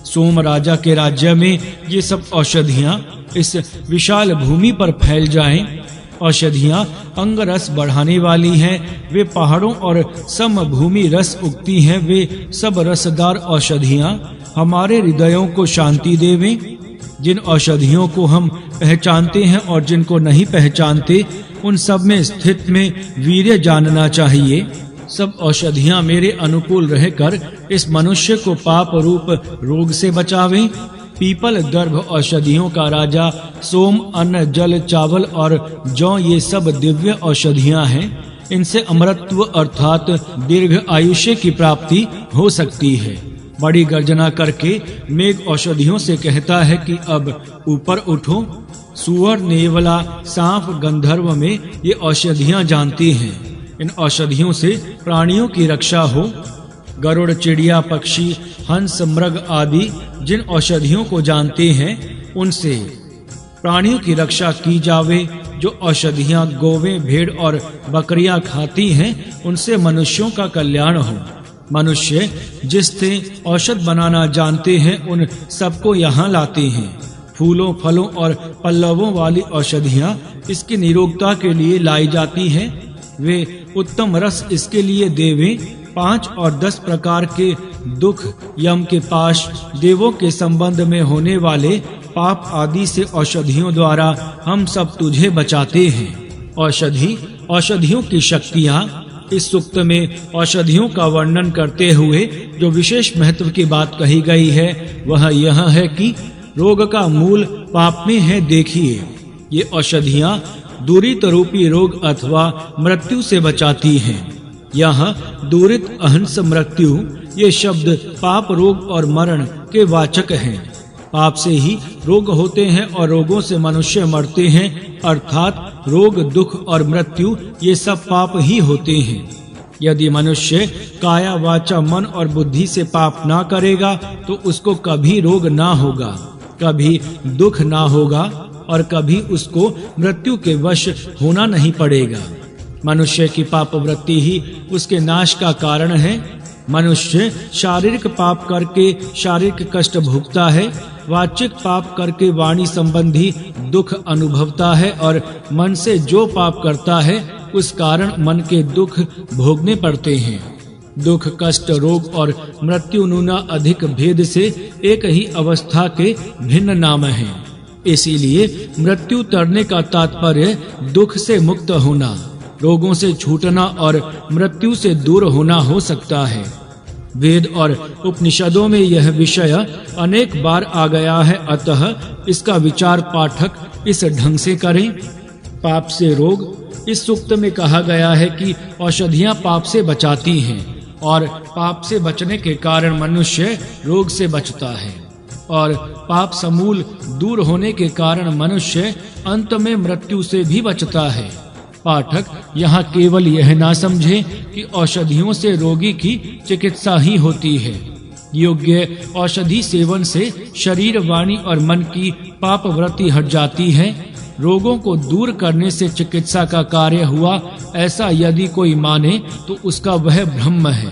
सोम राजा के राज्य में ये सब औषधियां इस विशाल भूमि पर फैल जाएं। औषधियां अंग रस बढ़ाने वाली हैं। वे पहाड़ों और समभूमि रस उगती हैं। वे सब रसदार औषधियां हमारे हृदयों को शांति देवें। जिन औषधियों को हम पहचानते हैं और जिनको नहीं पहचानते, उन सब में स्थित में वीर्य जानना चाहिए। सब औषधियां मेरे अनुकूल रहकर इस मनुष्य को पाप रूप रोग से बचावें। पीपल गर्भ औषधियों का राजा, सोम, अन्न, जल, चावल और जौ ये सब दिव्य औषधियां हैं। इनसे अमरत्व अर्थात दीर्घ आयुष्य की प्राप्ति हो सकती है। बड़ी गर्जना करके मेघ औषधियों से कहता है कि अब ऊपर उठो। सुअर, नेवला, सांप, गंधर्व में ये औषधियां जानती हैं। इन औषधियों से प्राणियों की रक्षा हो। गरुड़, चिड़िया, पक्षी, हंस, मृग आदि जिन औषधियों को जानते हैं, उनसे प्राणियों की रक्षा की जावे। जो औषधियां गौवें, भेड़ और बकरियां खाती हैं, उनसे मनुष्यों का कल्याण हो। मनुष्य जिससे औषध बनाना जानते हैं, उन सबको यहाँ लाते हैं। फूलों, फलों और पल्लवों वाली औषधियां इसकी निरोगता के लिए लाई जाती हैं। वे उत्तम रस इसके लिए देवें। 5 और 10 प्रकार के दुख, यम के पाश, देवों के संबंध में होने वाले पाप आदि से औषधियों द्वारा हम सब तुझे बचाते हैं। औषधियों की शक्तियाँ। इस सूक्त में औषधियों का वर्णन करते हुए जो विशेष महत्व की बात कही गई है, वह यह है कि रोग का मूल पाप में है। देखिए, ये औषधियां दूरित रूपी रोग अथवा मृत्यु से बचाती हैं। यहाँ दूरित, अहंस, मृत्यु ये शब्द पाप, रोग और मरण के वाचक हैं। पाप से ही रोग होते हैं और रोगों से मनुष्य मरते हैं। अर्थात रोग, दुख और मृत्यु ये सब पाप ही होते हैं। यदि मनुष्य काया, वाचा, मन और बुद्धि से पाप ना करेगा, तो उसको कभी रोग ना होगा, कभी दुख ना होगा और कभी उसको मृत्यु के वश होना नहीं पड़ेगा। मनुष्य की पाप वृत्ति ही उसके नाश का कारण है। मनुष्य शारीरिक पाप करके शारीरिक कष्ट भोगता है, वाचिक पाप करके वाणी संबंधी दुख अनुभवता है और मन से जो पाप करता है उस कारण मन के दुख भोगने पड़ते हैं। दुख, कष्ट, रोग और मृत्यु नुना अधिक भेद से एक ही अवस्था के भिन्न नाम हैं। इसीलिए मृत्यु तरने का तात्पर्य दुख से मुक्त होना, रोगों से छूटना और मृत्यु से दूर होना हो सकता है। वेद और उपनिषदों में यह विषय अनेक बार आ गया है, अतः इसका विचार पाठक इस ढंग से करें। पाप से रोग। इस सूक्त में कहा गया है कि औषधियां पाप से बचाती हैं और पाप से बचने के कारण मनुष्य रोग से बचता है, और पाप समूल दूर होने के कारण मनुष्य अंत में मृत्यु से भी बचता है। पाठक यहाँ केवल यह ना समझे कि औषधियों से रोगी की चिकित्सा ही होती है। योग्य औषधि सेवन से शरीर, वाणी और मन की पाप वृत्ति हट जाती है। रोगों को दूर करने से चिकित्सा का कार्य हुआ, ऐसा यदि कोई माने तो उसका वह भ्रम है।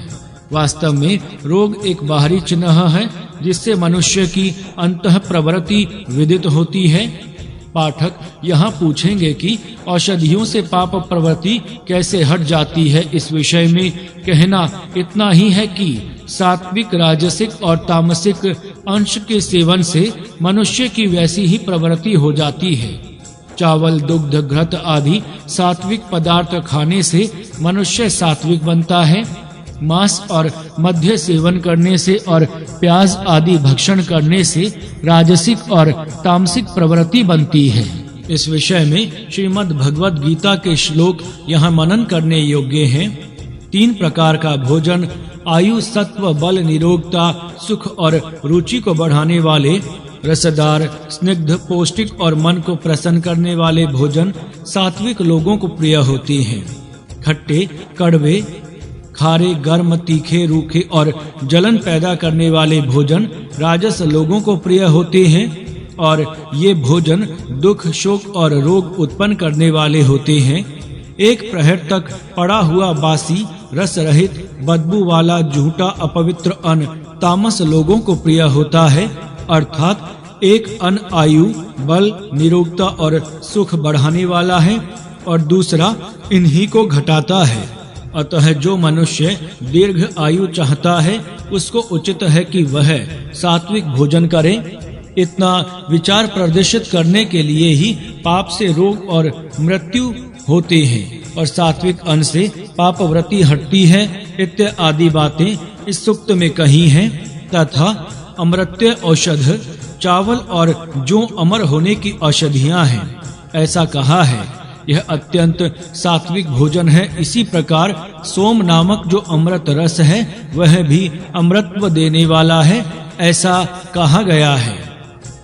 वास्तव में रोग एक बाहरी चिन्ह है जिससे मनुष्य की अंतः प्रवृत्ति विदित होती है। पाठक यहाँ पूछेंगे कि औषधियों से पाप प्रवृत्ति कैसे हट जाती है। इस विषय में कहना इतना ही है कि सात्विक, राजसिक और तामसिक अंश के सेवन से मनुष्य की वैसी ही प्रवृत्ति हो जाती है। चावल, दुग्ध, घृत आदि सात्विक पदार्थ खाने से मनुष्य सात्विक बनता है। मांस और मद्य सेवन करने से और प्याज आदि भक्षण करने से राजसिक और तामसिक प्रवृत्ति बनती है। इस विषय में श्रीमद् भगवद गीता के श्लोक यहाँ मनन करने योग्य हैं। 3 प्रकार का भोजन, आयु, सत्व, बल, निरोगता, सुख और रुचि को बढ़ाने वाले रसदार, स्निग्ध, पौष्टिक और मन को प्रसन्न करने वाले भोजन सात्विक लोगों को प्रिय होते हैं। खट्टे, कड़वे, खारे, गर्म, तीखे, रूखे और जलन पैदा करने वाले भोजन राजस लोगों को प्रिय होते हैं, और ये भोजन दुख, शोक और रोग उत्पन्न करने वाले होते हैं। एक प्रहर तक पड़ा हुआ बासी, रस रहित, बदबू वाला, झूठा, अपवित्र अन्न तामस लोगों को प्रिय होता है। अर्थात एक अन्न आयु, बल, निरोगता और सुख बढ़ाने वाला है और दूसरा इन्हीं को घटाता है। अतः जो मनुष्य दीर्घ आयु चाहता है उसको उचित है कि वह सात्विक भोजन करे। इतना विचार प्रदर्शित करने के लिए ही पाप से रोग और मृत्यु होते हैं और सात्विक अन्न से पाप वृत्ति हटती है। इत्यादि बातें इस सूक्त में कही हैं। तथा अमृत्य औषध, चावल और जो अमर होने की औषधियां हैं, ऐसा कहा है। यह अत्यंत सात्विक भोजन है। इसी प्रकार सोम नामक जो अमृत रस है वह भी अमृतत्व देने वाला है, ऐसा कहा गया है।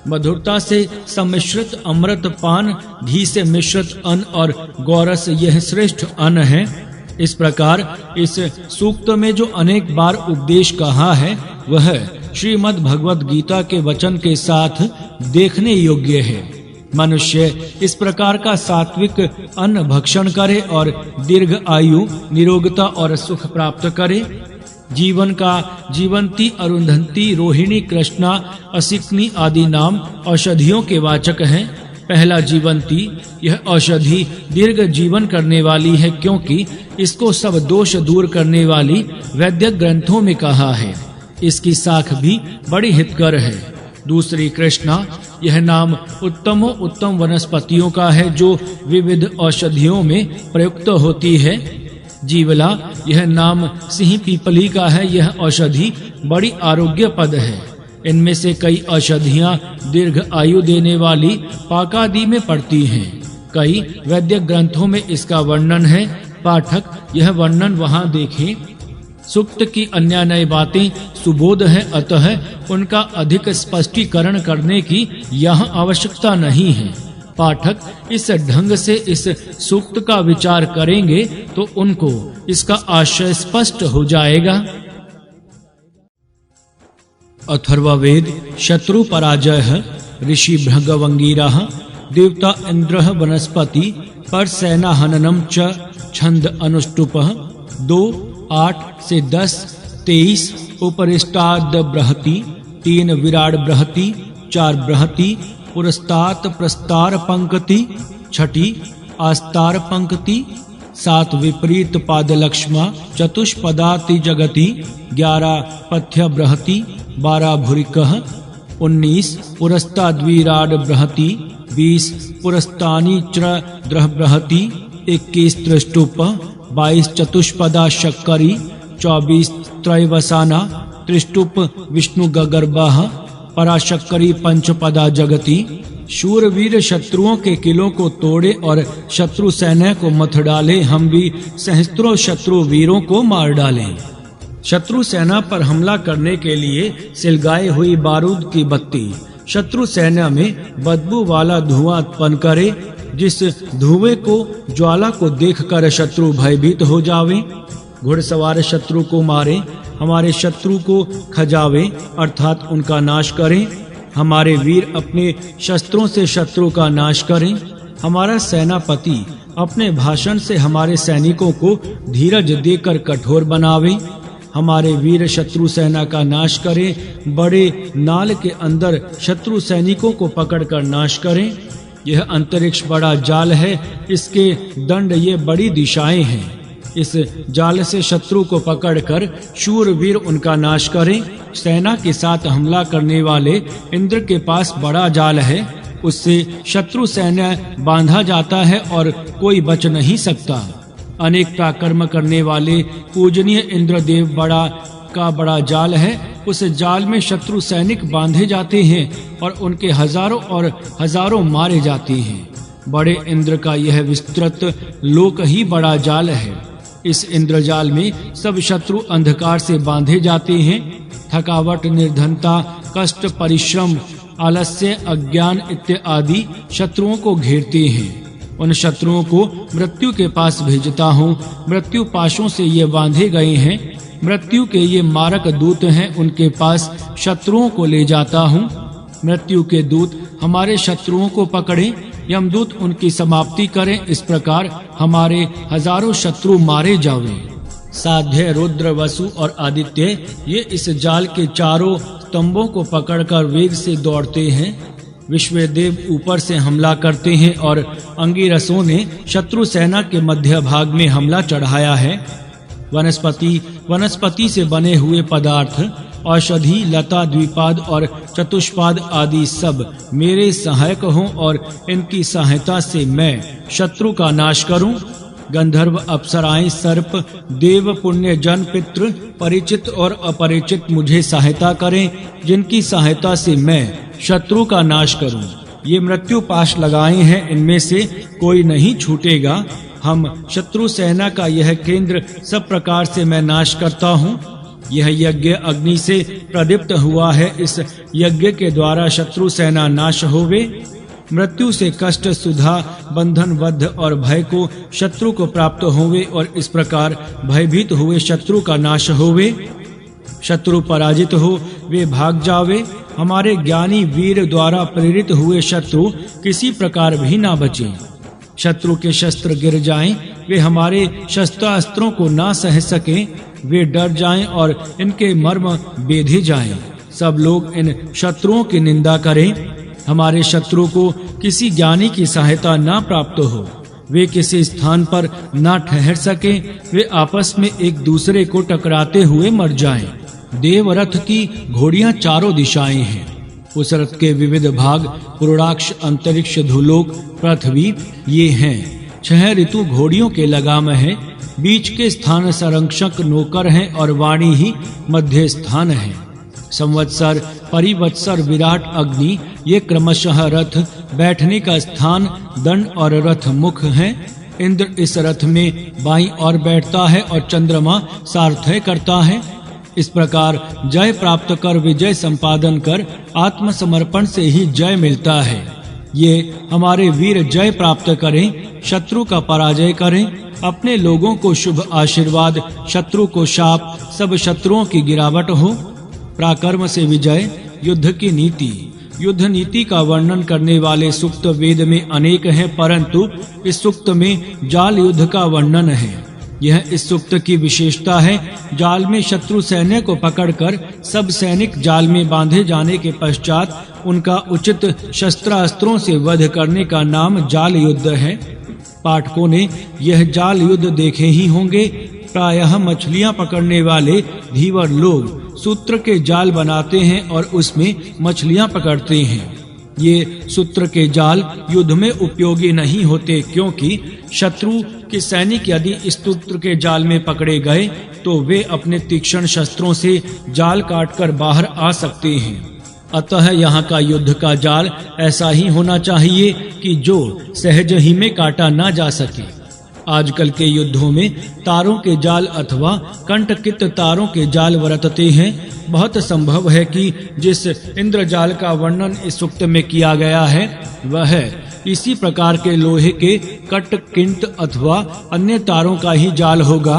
मधुरता से सम्मिश्रित अमृत पान, घी से मिश्रित अन्न और गौरस यह श्रेष्ठ अन्न है। इस प्रकार इस सूक्त में जो अनेक बार उपदेश कहा है वह श्रीमद् भगवद गीता के वचन के साथ देखने योग्य है। मनुष्य इस प्रकार का सात्विक अन्न भक्षण करे और दीर्घ आयु, निरोगता और सुख प्राप्त करे। जीवन का जीवंती, अरुंधति, रोहिणी, कृष्णा, असिकनी आदि नाम औषधियों के वाचक हैं। पहला जीवंती, यह औषधि दीर्घ जीवन करने वाली है, क्योंकि इसको सब दोष दूर करने वाली वैद्य ग्रंथों में कहा है। इसकी शाख भी बड़ी हितकर है। दूसरी कृष्णा, यह नाम उत्तमों उत्तम वनस्पतियों का है जो विविध औषधियों में प्रयुक्त होती है। जीवला, यह नाम सिंह पीपली का है। यह औषधि बड़ी आरोग्यप्रद है। इनमें से कई औषधियां दीर्घ आयु देने वाली पाकादि में पड़ती हैं। कई वैद्य ग्रंथों में इसका वर्णन है। पाठक यह वर्णन वहां देखें। सूक्त की अन्य नई बातें सुबोध हैं, अतः उनका अधिक स्पष्टीकरण करने की यहाँ आवश्यकता नहीं है। पाठक इस ढंग से इस सूक्त का विचार करेंगे तो उनको इसका आशय स्पष्ट हो जाएगा। अथर्ववेद शत्रु पराजय ऋषि भृगवंगीरः देवता इंद्रः वनस्पति पर सेना हननम च छंद अनुष्टुपः 2:8 से 10:23 उपरिष्टाद बृहति 3 विराड बृहति 4 बृहति पुरस्तात प्रस्तार पंक्ति 6 आस्तार पंक्ति 7 विपरीत पादलक्ष्मा, चतुष्पदाति जगति, 11 पथ्य बृहति, 12 भुरिकः, 19 पुरस्ताद्विराड बृहति, 20 पुरस्तानी च द्रह बृहति, 21 त्रिष्टुप, 22 चतुष्पदा शक्करी, 24 त्रैवसाना, त्रिष्टुप विष्णु गगर्भः, पराशक्करी पंचपदा जगति। शूरवीर शत्रुओं के किलों को तोड़े और शत्रु सेना को मथ डाले, हम भी सहस्त्रों शत्रु वीरों को मार डालें। शत्रु सेना पर हमला करने के लिए सिलगाई हुई बारूद की बत्ती शत्रु सेना में बदबू वाला धुआं उत्पन्न करे, जिस धुएं को ज्वाला को देखकर शत्रु भयभीत हो जावे। घुड़सवार शत्रु को मारे, हमारे शत्रु को खजावे अर्थात उनका नाश करें। हमारे वीर अपने शस्त्रों से शत्रु का नाश करें। हमारा सेनापति अपने भाषण से हमारे सैनिकों को धीरज देकर कठोर बनावे। हमारे वीर शत्रु सेना का नाश करें, बड़े नाल के अंदर शत्रु सैनिकों को पकड़कर नाश करें। यह अंतरिक्ष बड़ा जाल है, इसके दंड ये बड़ी दिशाएं हैं। इस जाल से शत्रु को पकड़कर शूरवीर उनका नाश करें। सेना के साथ हमला करने वाले इंद्र के पास बड़ा जाल है, उससे शत्रु सेना बांधा जाता है और कोई बच नहीं सकता। अनेक पराक्रम करने वाले पूजनीय इंद्रदेव बड़ा जाल है, उस जाल में शत्रु सैनिक बांधे जाते हैं और उनके हजारों और हजारों मारे जाते हैं। बड़े इंद्र का यह विस्तृत लोक ही बड़ा जाल है। इस इंद्रजाल में सब शत्रु अंधकार से बांधे जाते हैं। थकावट, निर्धनता, कष्ट, परिश्रम, आलस्य, अज्ञान इत्यादि शत्रुओं को घेरते हैं। उन शत्रुओं को मृत्यु के पास भेजता हूँ। मृत्यु पाशों से ये बांधे गए हैं। मृत्यु के ये मारक दूत हैं, उनके पास शत्रुओं को ले जाता हूँ। मृत्यु के दूत हमारे शत्रुओं को पकड़े, यमदूत उनकी समाप्ति करें। इस प्रकार हमारे हजारों शत्रु मारे जावे। साध्य, रुद्र, वसु और आदित्य ये इस जाल के चारों स्तंभों को पकड़कर वेग से दौड़ते हैं। विश्वदेव ऊपर से हमला करते हैं और अंगिरसों ने शत्रु सेना के मध्य भाग में हमला चढ़ाया है। वनस्पति से बने हुए पदार्थ, औषधि, लता, द्विपाद और चतुष्पाद आदि सब मेरे सहायक हों और इनकी सहायता से मैं शत्रु का नाश करूं। गंधर्व, अप्सराएं, सर्प, देव, पुण्य जन, पितृ, परिचित और अपरिचित मुझे सहायता करें, जिनकी सहायता से मैं शत्रु का नाश करूं। ये मृत्यु पाश लगाए हैं, इनमें से कोई नहीं छूटेगा। हम शत्रु सेना का यह केंद्र सब प्रकार से मैं नाश करता हूँ। यह यज्ञ अग्नि से प्रदीप्त हुआ है, इस यज्ञ के द्वारा शत्रु सेना नाश होवे। मृत्यु से कष्ट, सुधा, बंधन, वध और भय को शत्रु को प्राप्त होवे और इस प्रकार भयभीत हुए शत्रु का नाश होवे। शत्रु पराजित हो वे भाग जावे। हमारे ज्ञानी वीर द्वारा प्रेरित हुए शत्रु किसी प्रकार भी ना बचे। शत्रु के शस्त्र गिर जाएं, वे हमारे शस्त्रास्त्रों को ना सह सकें, वे डर जाएं और इनके मर्म बेधे जाएं। सब लोग इन शत्रुओं की निंदा करें। हमारे शत्रु को किसी ज्ञानी की सहायता ना प्राप्त हो, वे किसी स्थान पर ना ठहर सके, वे आपस में एक दूसरे को टकराते हुए मर जाएं। देवरथ की घोड़ियां चारों दिशाएं हैं। उस रथ के विविध भाग पुरुषाक्ष, अंतरिक्ष, धुलोक, पृथ्वी ये हैं। 6 ऋतु घोड़ियों के लगाम है। बीच के स्थान संरक्षक नौकर हैं और वाणी ही मध्य स्थान है। संवत्सर, परिवत्सर, विराट, अग्नि ये क्रमशः रथ बैठने का स्थान, दंड और रथ मुख हैं। इंद्र इस रथ में बाईं ओर बैठता है और चंद्रमा सारथ्य करता है। इस प्रकार जय प्राप्त कर, विजय संपादन कर, आत्मसमर्पण से ही जय मिलता है। ये हमारे वीर जय प्राप्त करें, शत्रु का पराजय करें, अपने लोगों को शुभ आशीर्वाद, शत्रु को शाप, सब शत्रुओं की गिरावट हो। पराक्रम से विजय, युद्ध की नीति। युद्ध नीति का वर्णन करने वाले सूक्त वेद में अनेक हैं, परंतु इस सूक्त में जाल युद्ध का वर्णन है। यह इस सूक्त की विशेषता है। जाल में शत्रु सैन्य को पकड़कर सब सैनिक जाल में बांधे जाने के पश्चात उनका उचित शस्त्रास्त्रों से वध करने का नाम जाल युद्ध है। पाठकों ने यह जाल युद्ध देखे ही होंगे। प्रायः मछलियां पकड़ने वाले धीवर लोग सूत्र के जाल बनाते हैं और उसमें मछलियां पकड़ते हैं। ये सूत्र के जाल युद्ध में उपयोगी नहीं होते, क्योंकि शत्रु के सैनिक यदि इस सूत्र के जाल में पकड़े गए तो वे अपने तीक्ष्ण शस्त्रों से जाल काटकर बाहर आ सकते हैं। अतः यहाँ का युद्ध का जाल ऐसा ही होना चाहिए कि जो सहज ही में काटा ना जा सके। आजकल के युद्धों में तारों के जाल अथवा कंटकित तारों के जाल वरतते हैं। बहुत संभव है कि जिस इंद्रजाल का वर्णन इस सूक्त में किया गया है वह इसी प्रकार के लोहे के कटकिंत अथवा अन्य तारों का ही जाल होगा।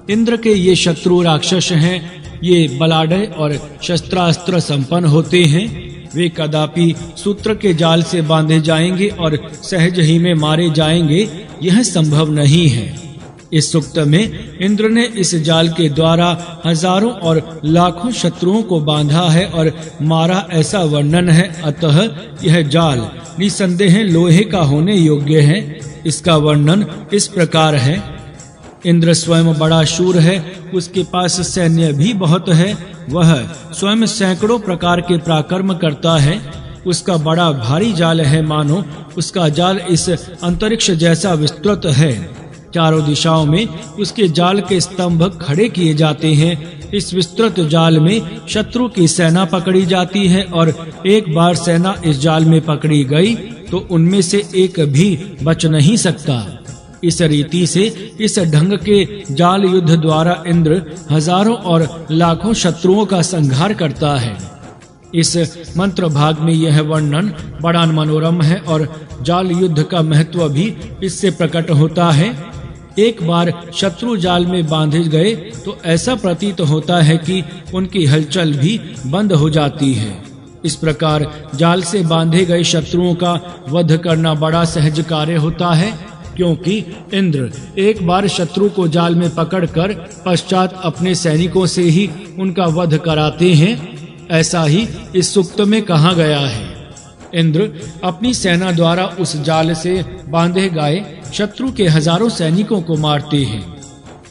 इंद्र के ये शत्रु राक्षस हैं। ये बलाढ्य और शस्त्रास्त्र संपन्न होते हैं। वे कदापि सूत्र के जाल से बांधे जाएंगे और सहज ही में मारे जाएंगे, यह संभव नहीं है। इस सूक्त में इंद्र ने इस जाल के द्वारा हजारों और लाखों शत्रुओं को बांधा है और मारा, ऐसा वर्णन है। अतः यह जाल निसंदेह लोहे का होने योग्य है। इसका वर्णन इस प्रकार है। इंद्र स्वयं बड़ा शूर है, उसके पास सैन्य भी बहुत है। वह स्वयं सैकड़ों प्रकार के पराक्रम करता है। उसका बड़ा भारी जाल है, मानो उसका जाल इस अंतरिक्ष जैसा विस्तृत है। चारों दिशाओं में उसके जाल के स्तंभ खड़े किए जाते हैं। इस विस्तृत जाल में शत्रु की सेना पकड़ी जाती है और एक बार सेना इस जाल में पकड़ी गई तो उनमें से एक भी बच नहीं सकता। इस रीति से इस ढंग के जाल युद्ध द्वारा इंद्र हजारों और लाखों शत्रुओं का संहार करता है। इस मंत्र भाग में यह वर्णन बड़ा मनोरम है और जाल युद्ध का महत्व भी इससे प्रकट होता है। एक बार शत्रु जाल में बांधे गए तो ऐसा प्रतीत होता है कि उनकी हलचल भी बंद हो जाती है। इस प्रकार जाल से बांधे गए शत्रुओं का वध करना बड़ा सहज कार्य होता है, क्योंकि इंद्र एक बार शत्रु को जाल में पकड़कर पश्चात अपने सैनिकों से ही उनका वध कराते हैं। ऐसा ही इस सूक्त में कहा गया है। इंद्र अपनी सेना द्वारा उस जाल से बांधे गए शत्रु के हजारों सैनिकों को मारते हैं।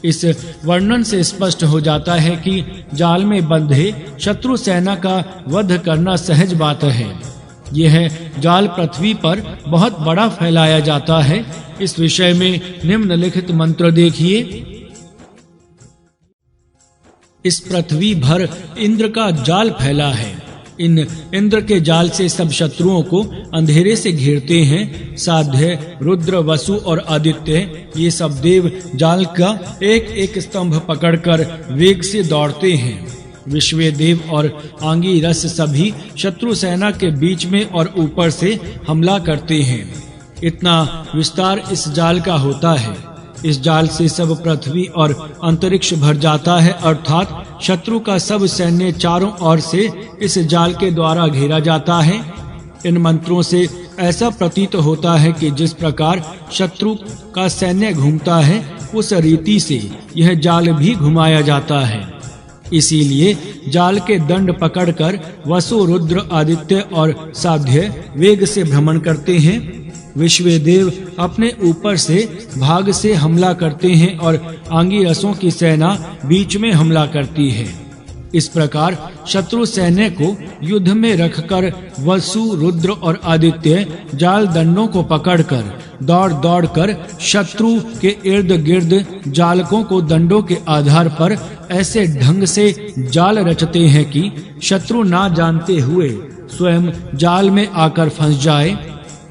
इस वर्णन से स्पष्ट हो जाता है कि जाल में बंधे शत्रु सेना का वध करना सहज बात है। यह जाल पृथ्वी पर बहुत बड़ा फैलाया जाता है। इस विषय में निम्नलिखित मंत्र देखिए। इस पृथ्वी भर इंद्र का जाल फैला है। इन इंद्र के जाल से सब शत्रुओं को अंधेरे से घेरते हैं। साध्य, रुद्र, वसु और आदित्य, ये सब देव जाल का एक एक स्तंभ पकड़कर वेग से दौड़ते हैं। विश्वे देव और आंगी रस सभी शत्रु सेना के बीच में और ऊपर से हमला करते हैं। इतना विस्तार इस जाल का होता है। इस जाल से सब पृथ्वी और अंतरिक्ष भर जाता है, अर्थात शत्रु का सब सैन्य चारों ओर से इस जाल के द्वारा घेरा जाता है। इन मंत्रों से ऐसा प्रतीत होता है कि जिस प्रकार शत्रु का सैन्य घूमता है उस रीति से यह जाल भी घुमाया जाता है। इसीलिए जाल के दंड पकड़कर वसु, रुद्र, आदित्य और साध्य वेग से भ्रमण करते हैं। विश्वे देव अपने ऊपर से भाग से हमला करते हैं और आंगी रसों की सेना बीच में हमला करती है। इस प्रकार शत्रु सैन्य को युद्ध में रखकर वसु, रुद्र और आदित्य जाल दंडों को पकड़कर दौड़ दौड़ कर शत्रु के इर्द गिर्द जालकों को दंडों के आधार पर ऐसे ढंग से जाल रचते हैं कि शत्रु ना जानते हुए स्वयं जाल में आकर फंस जाए।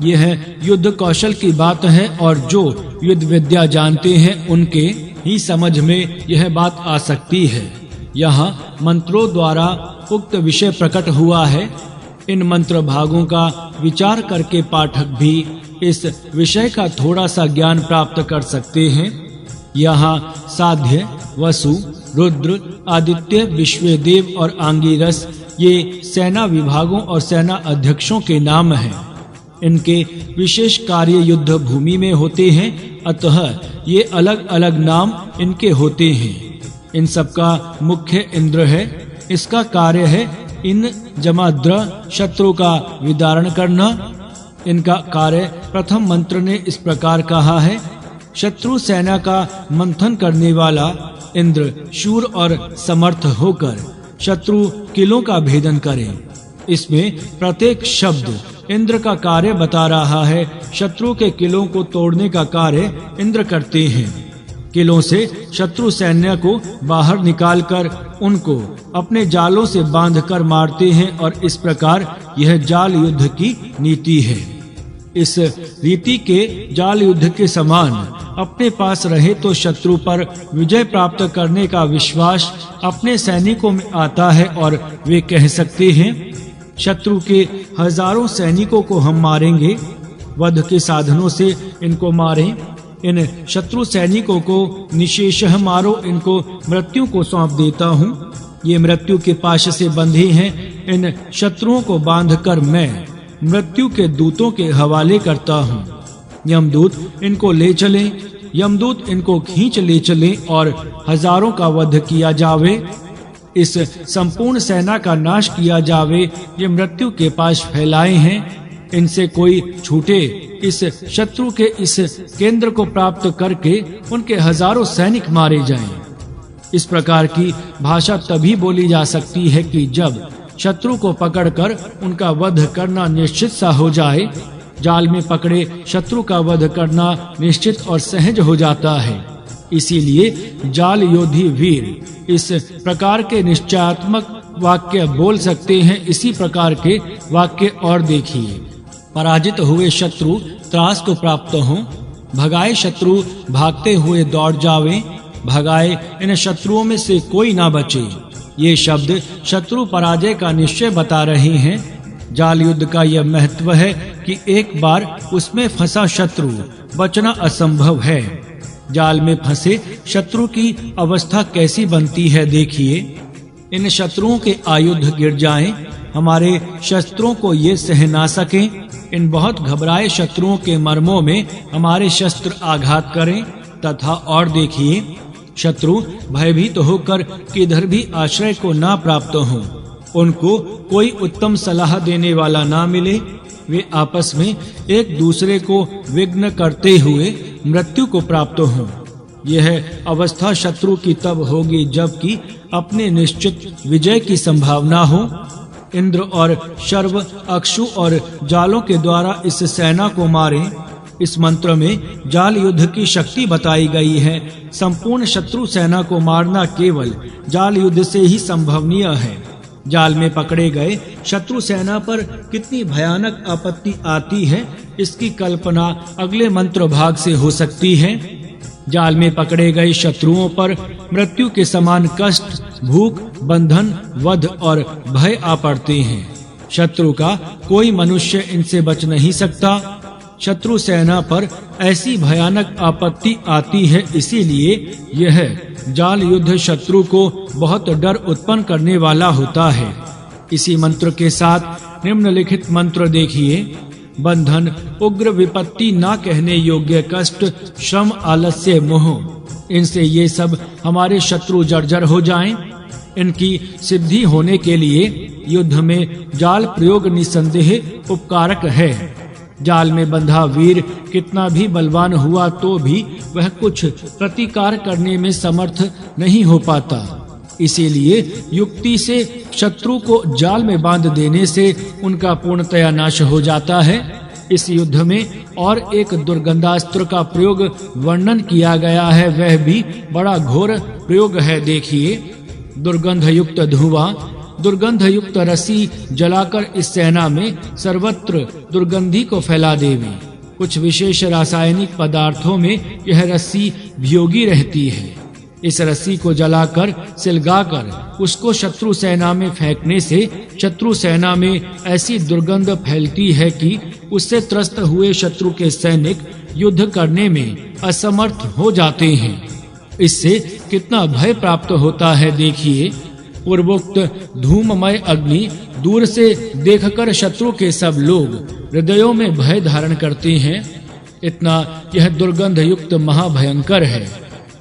यह युद्ध कौशल की बात है और जो युद्ध विद्या जानते हैं उनके ही समझ में यह बात आ सकती है। यहाँ मंत्रों द्वारा उक्त विषय प्रकट हुआ है। इन मंत्र भागों का विचार करके पाठक भी इस विषय का थोड़ा सा ज्ञान प्राप्त कर सकते हैं। यहाँ साध्य, वसु, रुद्र, आदित्य, विश्वदेव और आंगिरस ये सेना विभागों और सेना अध्यक्षों के नाम हैं। इनके विशेष कार्य युद्ध भूमि में होते हैं, अतः ये अलग अलग नाम इनके होते हैं। इन सब का मुख्य इंद्र है। इसका कार्य है इन जमाद्र शत्रु का विदारण करना। इनका कार्य प्रथम मंत्र ने इस प्रकार कहा है। शत्रु सेना का मंथन करने वाला इंद्र शूर और समर्थ होकर शत्रु किलों का भेदन करे। इसमें प्रत्येक शब्द इंद्र का कार्य बता रहा है। शत्रु के किलों को तोड़ने का कार्य इंद्र करते हैं। किलों से शत्रु सैन्य को बाहर निकालकर उनको अपने जालों से बांधकर मारते हैं और इस प्रकार यह जाल युद्ध की नीति है। इस रीति के जाल युद्ध के समान अपने पास रहे तो शत्रु पर विजय प्राप्त करने का विश्वास अपने सैनिकों में आता है और वे कह सकते हैं, शत्रु के हजारों सैनिकों को हम मारेंगे। वध के साधनों से इनको मारें। इन शत्रु सैनिकों को निशेषः मारो। इनको मृत्यु को सौंप देता हूँ। ये मृत्यु के पाश से बंधे हैं। इन शत्रुओं को बांधकर मैं मृत्यु के दूतों के हवाले करता हूँ। यमदूत इनको ले चलें। यमदूत इनको खींच ले चलें और हजारों का वध किया जावे। इस संपूर्ण सेना का नाश किया जावे। ये मृत्यु के पास फैलाए हैं। इनसे कोई छूटे। इस शत्रु के इस केंद्र को प्राप्त करके उनके हजारों सैनिक मारे जाएं। इस प्रकार की भाषा तभी बोली जा सकती है कि जब शत्रु को पकड़कर उनका वध करना निश्चित सा हो जाए। जाल में पकड़े शत्रु का वध करना निश्चित और सहज हो जाता है। इसीलिए जाल योधी वीर इस प्रकार के निश्चयात्मक वाक्य बोल सकते हैं। इसी प्रकार के वाक्य और देखिए। पराजित हुए शत्रु त्रास को प्राप्त हों। भगाए शत्रु भागते हुए दौड़ जावे। भगाए इन शत्रुओं में से कोई ना बचे। ये शब्द शत्रु पराजय का निश्चय बता रहे हैं। जाल युद्ध का यह महत्व है कि एक बार उसमें फंसा शत्रु बचना असंभव है। जाल में फंसे शत्रु की अवस्था कैसी बनती है देखिए। इन शत्रुओं के आयुध गिर जाएं। हमारे शस्त्रों को ये सह ना सकें। इन बहुत घबराए शत्रुओं के मर्मों में हमारे शस्त्र आघात करें। तथा और देखिए, शत्रु भयभीत होकर किधर भी आश्रय को ना प्राप्त हो। उनको कोई उत्तम सलाह देने वाला ना मिले। वे आपस में एक दूसरे को विघ्न करते हुए मृत्यु को प्राप्त हों। यह अवस्था शत्रु की तब होगी जबकि अपने निश्चित विजय की संभावना हो। इंद्र और शर्व अक्षु और जालों के द्वारा इस सेना को मारें। इस मंत्र में जाल युद्ध की शक्ति बताई गई है। संपूर्ण शत्रु सेना को मारना केवल जाल युद्ध से ही संभवनीय है। जाल में पकड़े गए शत्रु सेना पर कितनी भयानक आपत्ति आती है, इसकी कल्पना अगले मंत्र भाग से हो सकती है। जाल में पकड़े गए शत्रुओं पर मृत्यु के समान कष्ट, भूख, बंधन, वध और भय आ पड़ते हैं। शत्रु का कोई मनुष्य इनसे बच नहीं सकता। शत्रु सेना पर ऐसी भयानक आपत्ति आती है। इसीलिए यह जाल युद्ध शत्रु को बहुत डर उत्पन्न करने वाला होता है। इसी मंत्र के साथ निम्नलिखित मंत्र देखिए। बंधन, उग्र विपत्ति, ना कहने योग्य कष्ट, श्रम, आलस्य, मोह, इनसे ये सब हमारे शत्रु जर्जर हो जाएं। इनकी सिद्धि होने के लिए युद्ध में जाल प्रयोग निसंदेह उपकारक है। जाल में बंधा वीर कितना भी बलवान हुआ तो भी वह कुछ प्रतिकार करने में समर्थ नहीं हो पाता। इसीलिए युक्ति से शत्रु को जाल में बांध देने से उनका पूर्णतया नाश हो जाता है। इस युद्ध में और एक दुर्गंधास्त्र का प्रयोग वर्णन किया गया है। वह भी बड़ा घोर प्रयोग है। देखिए, दुर्गंध युक्त धुआं, दुर्गंध युक्त रस्सी जलाकर इस सेना में सर्वत्र दुर्गंधी को फैला देवे। कुछ विशेष रासायनिक पदार्थों में यह रस्सी भियोगी रहती है। इस रस्सी को जलाकर सिलगाकर उसको शत्रु सेना में फेंकने से शत्रु सेना में ऐसी दुर्गंध फैलती है कि उससे त्रस्त हुए शत्रु के सैनिक युद्ध करने में असमर्थ हो जाते हैं। इससे कितना भय प्राप्त होता है देखिए। पूर्वोक्त धूममय अग्नि दूर से देखकर शत्रु के सब लोग हृदयों में भय धारण करते हैं। इतना यह दुर्गंध युक्त महाभयंकर है।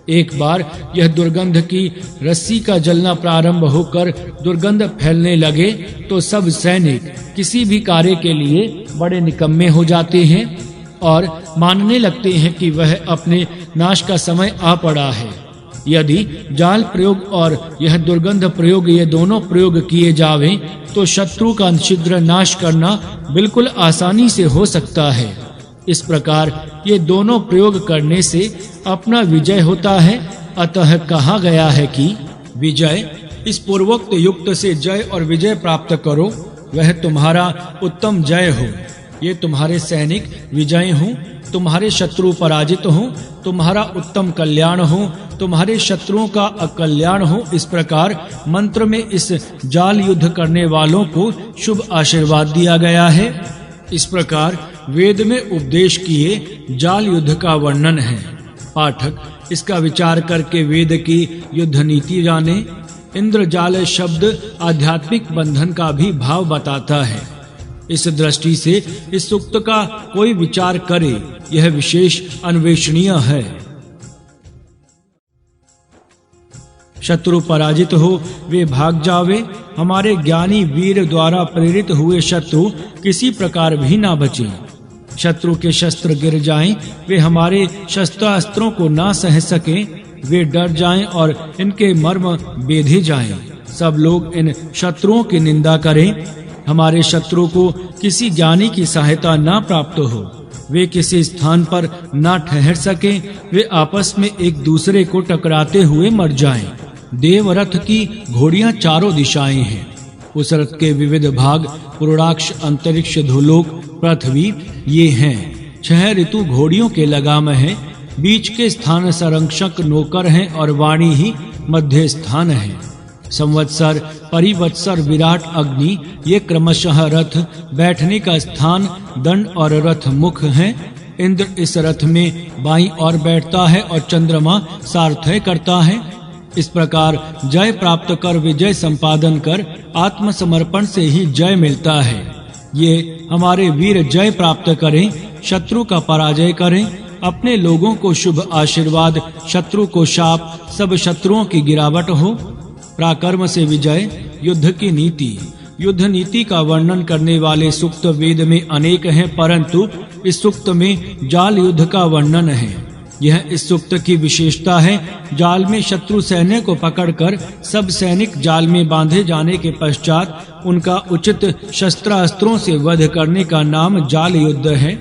एक बार यह दुर्गंध की रस्सी का जलना प्रारंभ होकर दुर्गंध फैलने लगे तो सब सैनिक किसी भी कार्य के लिए बड़े निकम्मे हो जाते हैं और मानने लगते हैं कि वह अपने नाश का समय आ पड़ा है। यदि जाल प्रयोग और यह दुर्गंध प्रयोग ये दोनों प्रयोग किए जावें तो शत्रु का शीघ्र नाश करना बिल्कुल आसानी से हो सकता है। इस प्रकार ये दोनों प्रयोग करने से अपना विजय होता है। अतः कहा गया है कि विजय, इस पूर्वोक्त युक्त से जय और विजय प्राप्त करो, वह तुम्हारा उत्तम जय हो। ये तुम्हारे सैनिक विजय हों, तुम्हारे शत्रु पराजित हों, तुम्हारा उत्तम कल्याण हो, तुम्हारे शत्रुओं का अकल्याण हो। इस प्रकार मंत्र में इस जाल युद्ध करने वालों को शुभ आशीर्वाद दिया गया है। इस प्रकार वेद में उपदेश किए जाल युद्ध का वर्णन है। पाठक इसका विचार करके वेद की युद्ध नीति जाने। इंद्रजाल शब्द आध्यात्मिक बंधन का भी भाव बताता है। इस दृष्टि से इस सूक्त का कोई विचार करे यह विशेष अन्वेषणीय है। शत्रु पराजित हो वे भाग जावे, हमारे ज्ञानी वीर द्वारा प्रेरित हुए शत्रु किसी प्रकार भी ना बचे। शत्रु के शस्त्र गिर जाएं, वे हमारे शस्त्रास्त्रों को ना सह सकें, वे डर जाएं और इनके मर्म बेधे जाएं। सब लोग इन शत्रुओं की निंदा करें, हमारे शत्रु को किसी ज्ञानी की सहायता ना प्राप्त हो, वे किसी स्थान पर ना ठहर सकें, वे आपस में एक दूसरे को टकराते हुए मर जाएं। देवरथ की घोड़ियां चारों दिशाएं हैं। उस रथ के विविध भाग पुरुषाक्ष, अंतरिक्ष, धूलोक, पृथ्वी ये हैं। 6 ऋतु घोड़ियों के लगाम हैं। बीच के स्थान संरक्षक नौकर हैं और वाणी ही मध्य स्थान है। संवत्सर, परिवत्सर, विराट, अग्नि ये क्रमशः रथ बैठने का स्थान, दंड और रथ मुख हैं। इंद्र इस रथ में बाईं ओर बैठता है और चंद्रमा सारथ्य करता है। इस प्रकार जय प्राप्त कर, विजय संपादन कर, आत्मसमर्पण से ही जय मिलता है। ये हमारे वीर जय प्राप्त करें, शत्रु का पराजय करें, अपने लोगों को शुभ आशीर्वाद, शत्रु को शाप, सब शत्रुओं की गिरावट हो। पराक्रम से विजय, युद्ध की नीति। युद्ध नीति का वर्णन करने वाले सूक्त वेद में अनेक हैं, परंतु इस सूक्त में जाल युद्ध का वर्णन है। यह इस सूक्त की विशेषता है। जाल में शत्रु सैन्य को पकड़कर सब सैनिक जाल में बांधे जाने के पश्चात उनका उचित शस्त्रास्त्रों से वध करने का नाम जाल युद्ध है।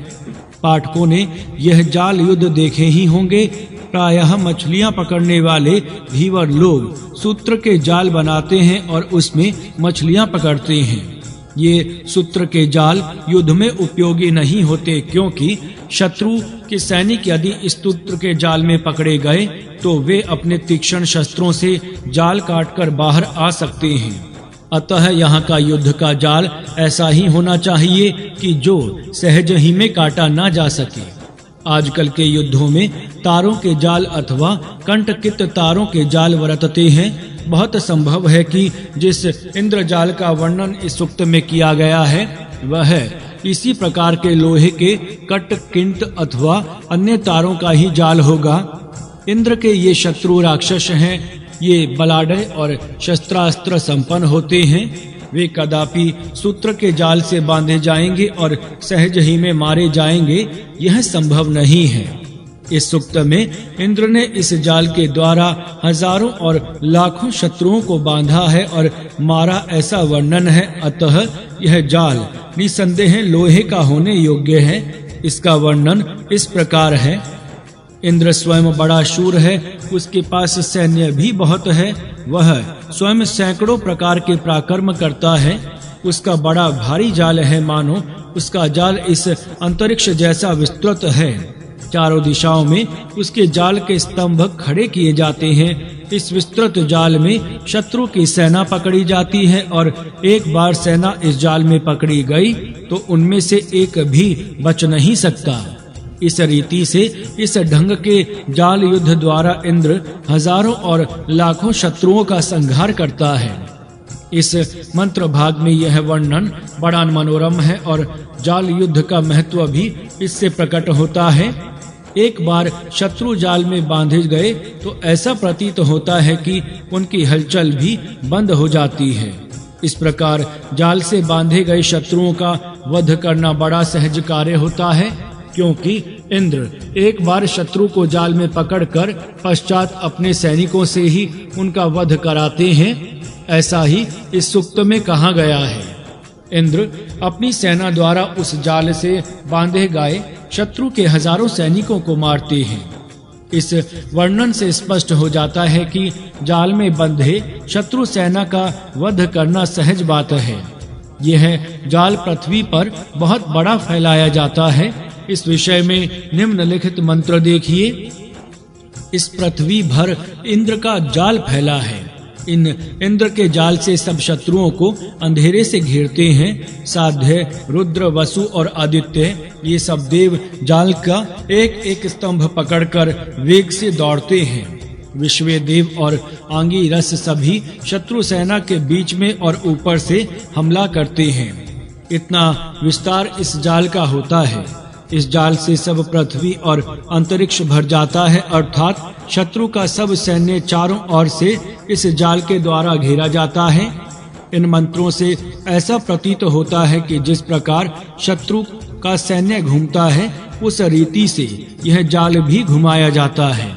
पाठकों ने यह जाल युद्ध देखे ही होंगे। प्रायः मछलियां पकड़ने वाले धीवर लोग सूत्र के जाल बनाते हैं और उसमें मछलियां पकड़ते हैं। ये सूत्र के जाल युद्ध में उपयोगी नहीं होते, क्योंकि शत्रु के सैनिक यदि इस सूत्र के जाल में पकड़े गए तो वे अपने तीक्ष्ण शस्त्रों से जाल काटकर बाहर आ सकते हैं। अतः यहाँ का युद्ध का जाल ऐसा ही होना चाहिए कि जो सहज ही में काटा ना जा सके। आजकल के युद्धों में तारों के जाल अथवा कंटकित तारों के जाल वरतते हैं। बहुत संभव है कि जिस इंद्रजाल का वर्णन इस सूक्त में किया गया है वह इसी प्रकार के लोहे के कटकिंट अथवा अन्य तारों का ही जाल होगा। इंद्र के ये शत्रु राक्षस हैं, ये बलाढ्य और शस्त्रास्त्र संपन्न होते हैं। वे कदापि सूत्र के जाल से बांधे जाएंगे और सहज ही में मारे जाएंगे, यह संभव नहीं है। इस सूक्त में इंद्र ने इस जाल के द्वारा हजारों और लाखों शत्रुओं को बांधा है और मारा, ऐसा वर्णन है। अतः यह जाल निसंदेह लोहे का होने योग्य है। इसका वर्णन इस प्रकार है। इंद्र स्वयं बड़ा शूर है, उसके पास सैन्य भी बहुत है। वह स्वयं सैकड़ों प्रकार के पराक्रम करता है। उसका बड़ा भारी जाल है, मानो उसका जाल इस अंतरिक्ष जैसा विस्तृत है। चारों दिशाओं में उसके जाल के स्तंभ खड़े किए जाते हैं। इस विस्तृत जाल में शत्रु की सेना पकड़ी जाती है और एक बार सेना इस जाल में पकड़ी गई तो उनमें से एक भी बच नहीं सकता। इस रीति से इस ढंग के जाल युद्ध द्वारा इंद्र हजारों और लाखों शत्रुओं का संहार करता है। इस मंत्र भाग में यह वर्णन बड़ा मनोरम है और जाल युद्ध का महत्व भी इससे प्रकट होता है। एक बार शत्रु जाल में बांधे गए तो ऐसा प्रतीत होता है कि उनकी हलचल भी बंद हो जाती है। इस प्रकार जाल से बांधे गए शत्रुओं का वध करना बड़ा सहज कार्य होता है, क्योंकि इंद्र एक बार शत्रु को जाल में पकड़कर पश्चात अपने सैनिकों से ही उनका वध कराते हैं। ऐसा ही इस सूक्त में कहा गया है। इंद्र अपनी सेना द्वारा उस जाल से बांधे गए शत्रु के हजारों सैनिकों को मारते हैं। इस वर्णन से स्पष्ट हो जाता है कि जाल में बंधे शत्रु सेना का वध करना सहज बात है। यह जाल पृथ्वी पर बहुत बड़ा फैलाया जाता है। इस विषय में निम्नलिखित मंत्र देखिए। इस पृथ्वी भर इंद्र का जाल फैला है। इन इंद्र के जाल से सब शत्रुओं को अंधेरे से घेरते हैं। साध्य, रुद्र, वसु और आदित्य ये सब देव जाल का एक एक स्तंभ पकड़कर वेग से दौड़ते हैं। विश्वे देव और आंगिरस सभी शत्रु सेना के बीच में और ऊपर से हमला करते हैं। इतना विस्तार इस जाल का होता है। इस जाल से सब पृथ्वी और अंतरिक्ष भर जाता है, अर्थात शत्रु का सब सैन्य चारों ओर से इस जाल के द्वारा घेरा जाता है। इन मंत्रों से ऐसा प्रतीत होता है कि जिस प्रकार शत्रु का सैन्य घूमता है उस रीति से यह जाल भी घुमाया जाता है।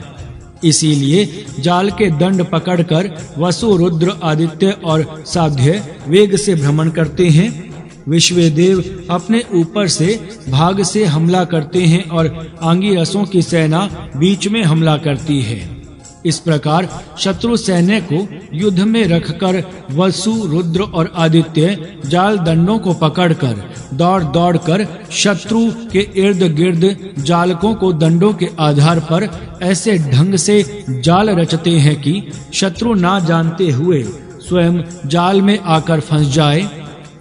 इसीलिए जाल के दंड पकड़कर वसु, रुद्र, आदित्य और साध्य वेग से भ्रमण करते हैं। विश्वे देव अपने ऊपर से भाग से हमला करते हैं और आंगिरसों की सेना बीच में हमला करती है। इस प्रकार शत्रु सैन्य को युद्ध में रखकर वसु, रुद्र और आदित्य जाल दंडों को पकड़कर दौड़ कर शत्रु के इर्द गिर्द जालकों को दंडों के आधार पर ऐसे ढंग से जाल रचते हैं कि शत्रु ना जानते हुए स्वयं जाल में आकर फंस जाए।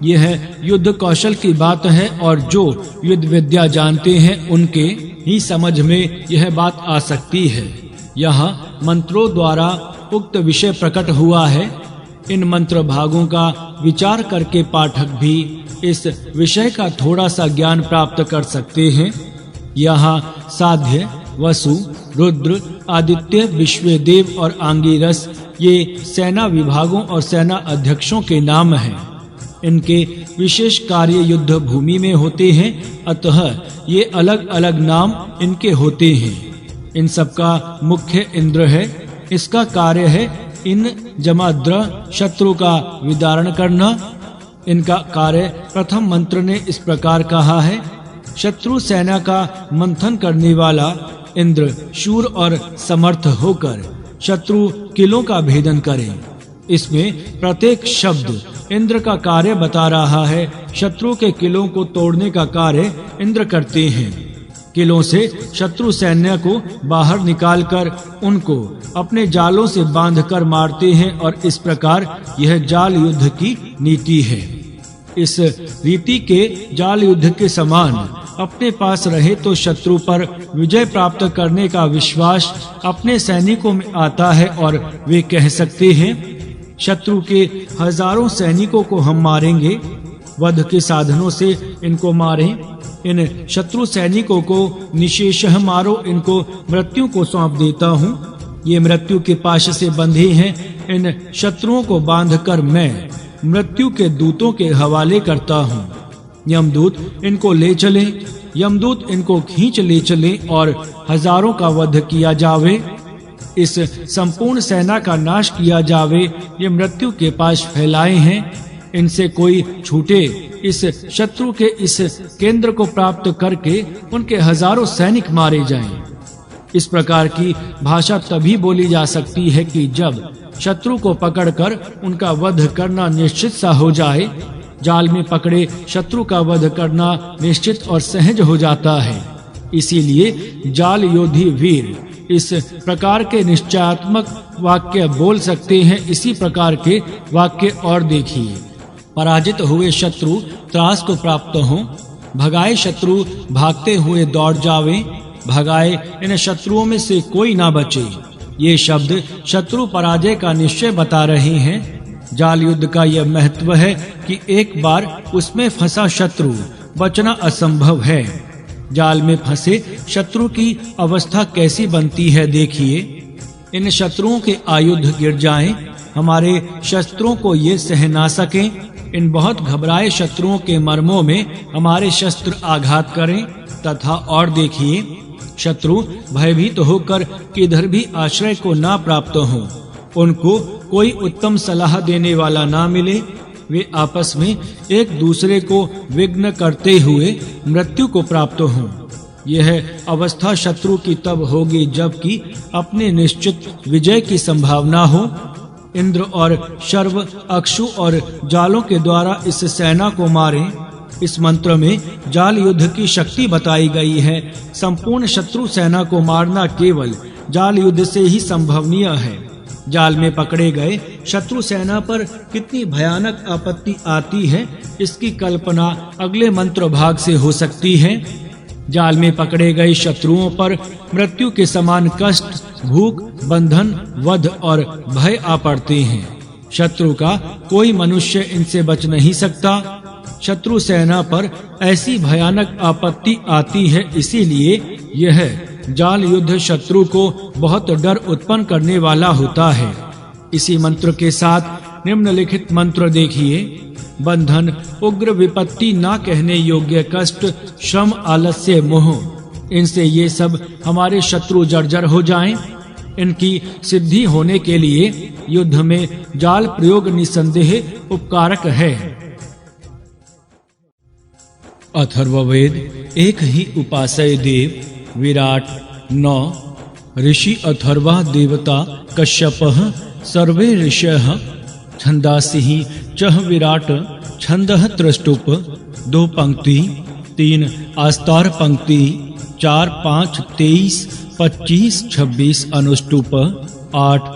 यह युद्ध कौशल की बात है और जो युद्ध विद्या जानते हैं उनके ही समझ में यह बात आ सकती है। यहाँ मंत्रों द्वारा उक्त विषय प्रकट हुआ है। इन मंत्र भागों का विचार करके पाठक भी इस विषय का थोड़ा सा ज्ञान प्राप्त कर सकते हैं। यहाँ साध्य, वसु, रुद्र, आदित्य, विश्वदेव और आंगिरस ये सेना विभागों और सेना अध्यक्षों के नाम हैं। इनके विशेष कार्य युद्ध भूमि में होते हैं, अतः ये अलग अलग नाम इनके होते हैं। इन सब का मुख्य इंद्र है। इसका कार्य है इन जमाद्र शत्रु का विदारण करना। इनका कार्य प्रथम मंत्र ने इस प्रकार कहा है। शत्रु सेना का मंथन करने वाला इंद्र शूर और समर्थ होकर शत्रु किलों का भेदन करे। इसमें प्रत्येक शब्द इंद्र का कार्य बता रहा है। शत्रु के किलों को तोड़ने का कार्य इंद्र करते हैं। किलों से शत्रु सैन्य को बाहर निकालकर उनको अपने जालों से बांधकर मारते हैं और इस प्रकार यह जाल युद्ध की नीति है। इस रीति के जाल युद्ध के समान अपने पास रहे तो शत्रु पर विजय प्राप्त करने का विश्वास अपने सैनिकों में आता है और वे कह सकते हैं, शत्रु के हजारों सैनिकों को हम मारेंगे। वध के साधनों से इनको मारें। इन शत्रु सैनिकों को निशेषः मारो। इनको मृत्यु को सौंप देता हूँ। ये मृत्यु के पाश से बंधे हैं। इन शत्रुओं को बांधकर मैं मृत्यु के दूतों के हवाले करता हूँ। यमदूत इनको ले चले। यमदूत इनको खींच ले चले और हजारों का वध किया जावे। इस संपूर्ण सेना का नाश किया जावे। ये मृत्यु के पास फैलाए हैं। इनसे कोई छूटे। इस शत्रु के इस केंद्र को प्राप्त करके उनके हजारों सैनिक मारे जाएं। इस प्रकार की भाषा तभी बोली जा सकती है कि जब शत्रु को पकड़कर उनका वध करना निश्चित सा हो जाए। जाल में पकड़े शत्रु का वध करना निश्चित और सहज हो जाता है। इसीलिए जाल योधी वीर इस प्रकार के निश्चयात्मक वाक्य बोल सकते हैं। इसी प्रकार के वाक्य और देखिए। पराजित हुए शत्रु त्रास को प्राप्त हों। भगाए शत्रु भागते हुए दौड़ जावे। भगाए इन शत्रुओं में से कोई ना बचे। ये शब्द शत्रु पराजय का निश्चय बता रहे हैं। जाल युद्ध का यह महत्व है कि एक बार उसमें फंसा शत्रु बचना असंभव है। जाल में फंसे शत्रु की अवस्था कैसी बनती है देखिए। इन शत्रुओं के आयुध गिर जाएं, हमारे शस्त्रों को ये सह ना सकें। इन बहुत घबराए शत्रुओं के मर्मों में हमारे शस्त्र आघात करें। तथा और देखिए, शत्रु भयभीत होकर किधर भी आश्रय को ना प्राप्त हो, उनको कोई उत्तम सलाह देने वाला ना मिले, वे आपस में एक दूसरे को विघ्न करते हुए मृत्यु को प्राप्त हों। यह अवस्था शत्रु की तब होगी जबकि अपने निश्चित विजय की संभावना हो। इंद्र और शर्व, अक्षु और जालों के द्वारा इस सेना को मारें। इस मंत्र में जाल युद्ध की शक्ति बताई गई है। संपूर्ण शत्रु सेना को मारना केवल जाल युद्ध से ही संभवनीय है। जाल में पकड़े गए शत्रु सेना पर कितनी भयानक आपत्ति आती है, इसकी कल्पना अगले मंत्र भाग से हो सकती है। जाल में पकड़े गए शत्रुओं पर मृत्यु के समान कष्ट, भूख, बंधन, वध और भय आ पड़ते हैं। शत्रु का कोई मनुष्य इनसे बच नहीं सकता। शत्रु सेना पर ऐसी भयानक आपत्ति आती है, इसीलिए यह जाल युद्ध शत्रु को बहुत डर उत्पन्न करने वाला होता है। इसी मंत्र के साथ निम्नलिखित मंत्र देखिए। बंधन, उग्र विपत्ति, ना कहने योग्य कष्ट, श्रम, आलस्य, मोह, इनसे ये सब हमारे शत्रु जर्जर हो जाएं। इनकी सिद्धि होने के लिए युद्ध में जाल प्रयोग निसंदेह उपकारक है। अथर्ववेद एक ही उपासय देव विराट 9 ऋषि अथर्वा देवता कश्यपः सर्वे ऋषयः छंदासि चह विराट छंदः त्रष्टुप 2 पंक्ति 3 आस्तार पंक्ति 4 5 23 25 26 अनुष्टुप 8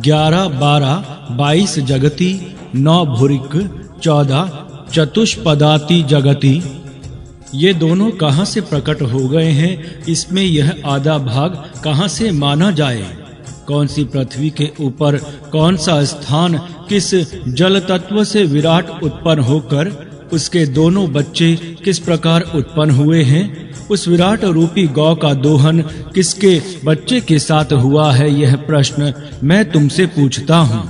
11 12 22 जगति 9 भूरिक 14 चतुष्पदाति जगति। ये दोनों कहाँ से प्रकट हो गए हैं, इसमें यह आधा भाग कहाँ से माना जाए। कौन सी पृथ्वी के ऊपर कौन सा स्थान, किस जल तत्व से विराट उत्पन्न होकर उसके दोनों बच्चे किस प्रकार उत्पन्न हुए हैं, उस विराट रूपी गौ का दोहन किसके बच्चे के साथ हुआ है, यह प्रश्न मैं तुमसे पूछता हूँ।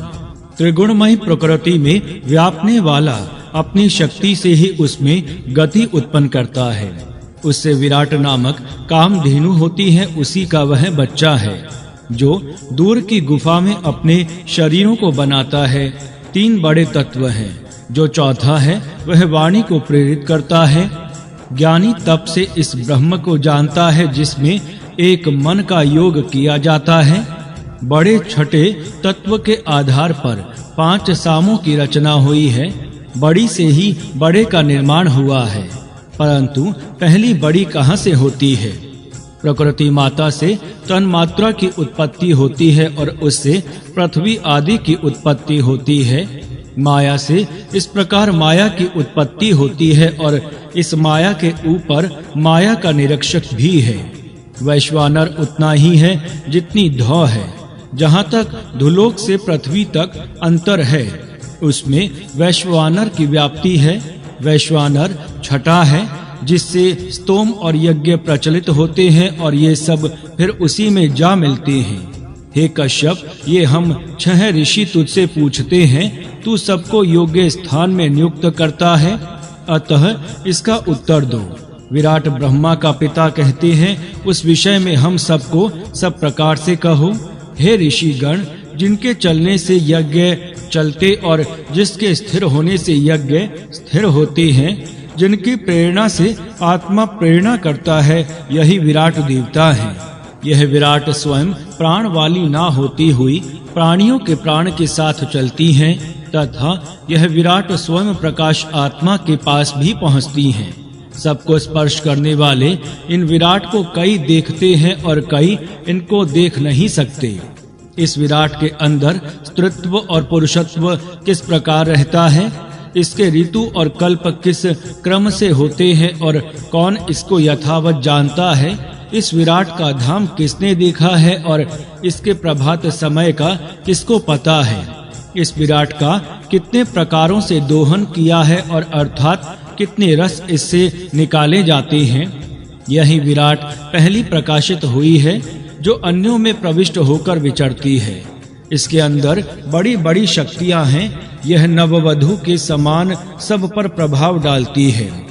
त्रिगुणमय प्रकृति में व्यापने वाला अपनी शक्ति से ही उसमें गति उत्पन्न करता है। उससे विराट नामक कामधेनु होती है, उसी का वह बच्चा है जो दूर की गुफा में अपने शरीरों को बनाता है। 3 बड़े तत्व हैं, जो चौथा है वह वाणी को प्रेरित करता है। ज्ञानी तप से इस ब्रह्म को जानता है, जिसमें एक मन का योग किया जाता है। बड़े छठे तत्व के आधार पर 5 सामों की रचना हुई है। बड़ी से ही बड़े का निर्माण हुआ है, परंतु पहली बड़ी कहाँ से होती है? प्रकृति माता से तन मात्रा की उत्पत्ति होती है और उससे पृथ्वी आदि की उत्पत्ति होती है। माया से इस प्रकार माया की उत्पत्ति होती है और इस माया के ऊपर माया का निरीक्षक भी है। वैश्वानर उतना ही है जितनी धौ है। जहाँ तक धुलोक से पृथ्वी तक अंतर है, उसमें वैश्वानर की व्याप्ति है। वैश्वानर छठा है, जिससे स्तोम और यज्ञ प्रचलित होते हैं और ये सब फिर उसी में जा मिलते हैं। हे कश्यप, ये हम 6 ऋषि तुझसे पूछते हैं, तू सबको योग्य स्थान में नियुक्त करता है, अतः इसका उत्तर दो। विराट ब्रह्मा का पिता कहते हैं, उस विषय में हम सबको सब प्रकार से कहो। हे ऋषिगण, जिनके चलने से यज्ञ चलते और जिसके स्थिर होने से यज्ञ स्थिर होते हैं, जिनकी प्रेरणा से आत्मा प्रेरणा करता है, यही विराट देवता है। यह विराट स्वयं प्राण वाली ना होती हुई प्राणियों के प्राण के साथ चलती हैं, तथा यह विराट स्वयं प्रकाश आत्मा के पास भी पहुँचती हैं। सबको स्पर्श करने वाले इन विराट को कई देखते हैं और कई इनको देख नहीं सकते। इस विराट के अंदर स्त्रीत्व और पुरुषत्व किस प्रकार रहता है, इसके ऋतु और कल्प किस क्रम से होते हैं और कौन इसको यथावत जानता है, इस विराट का धाम किसने देखा है और इसके प्रभात समय का किसको पता है, इस विराट का कितने प्रकारों से दोहन किया है और अर्थात कितने रस इससे निकाले जाते हैं। यही विराट पहली प्रकाशित हुई है, जो अन्यों में प्रविष्ट होकर विचरती है। इसके अंदर बड़ी-बड़ी शक्तियां हैं। यह नववधू के समान सब पर प्रभाव डालती है।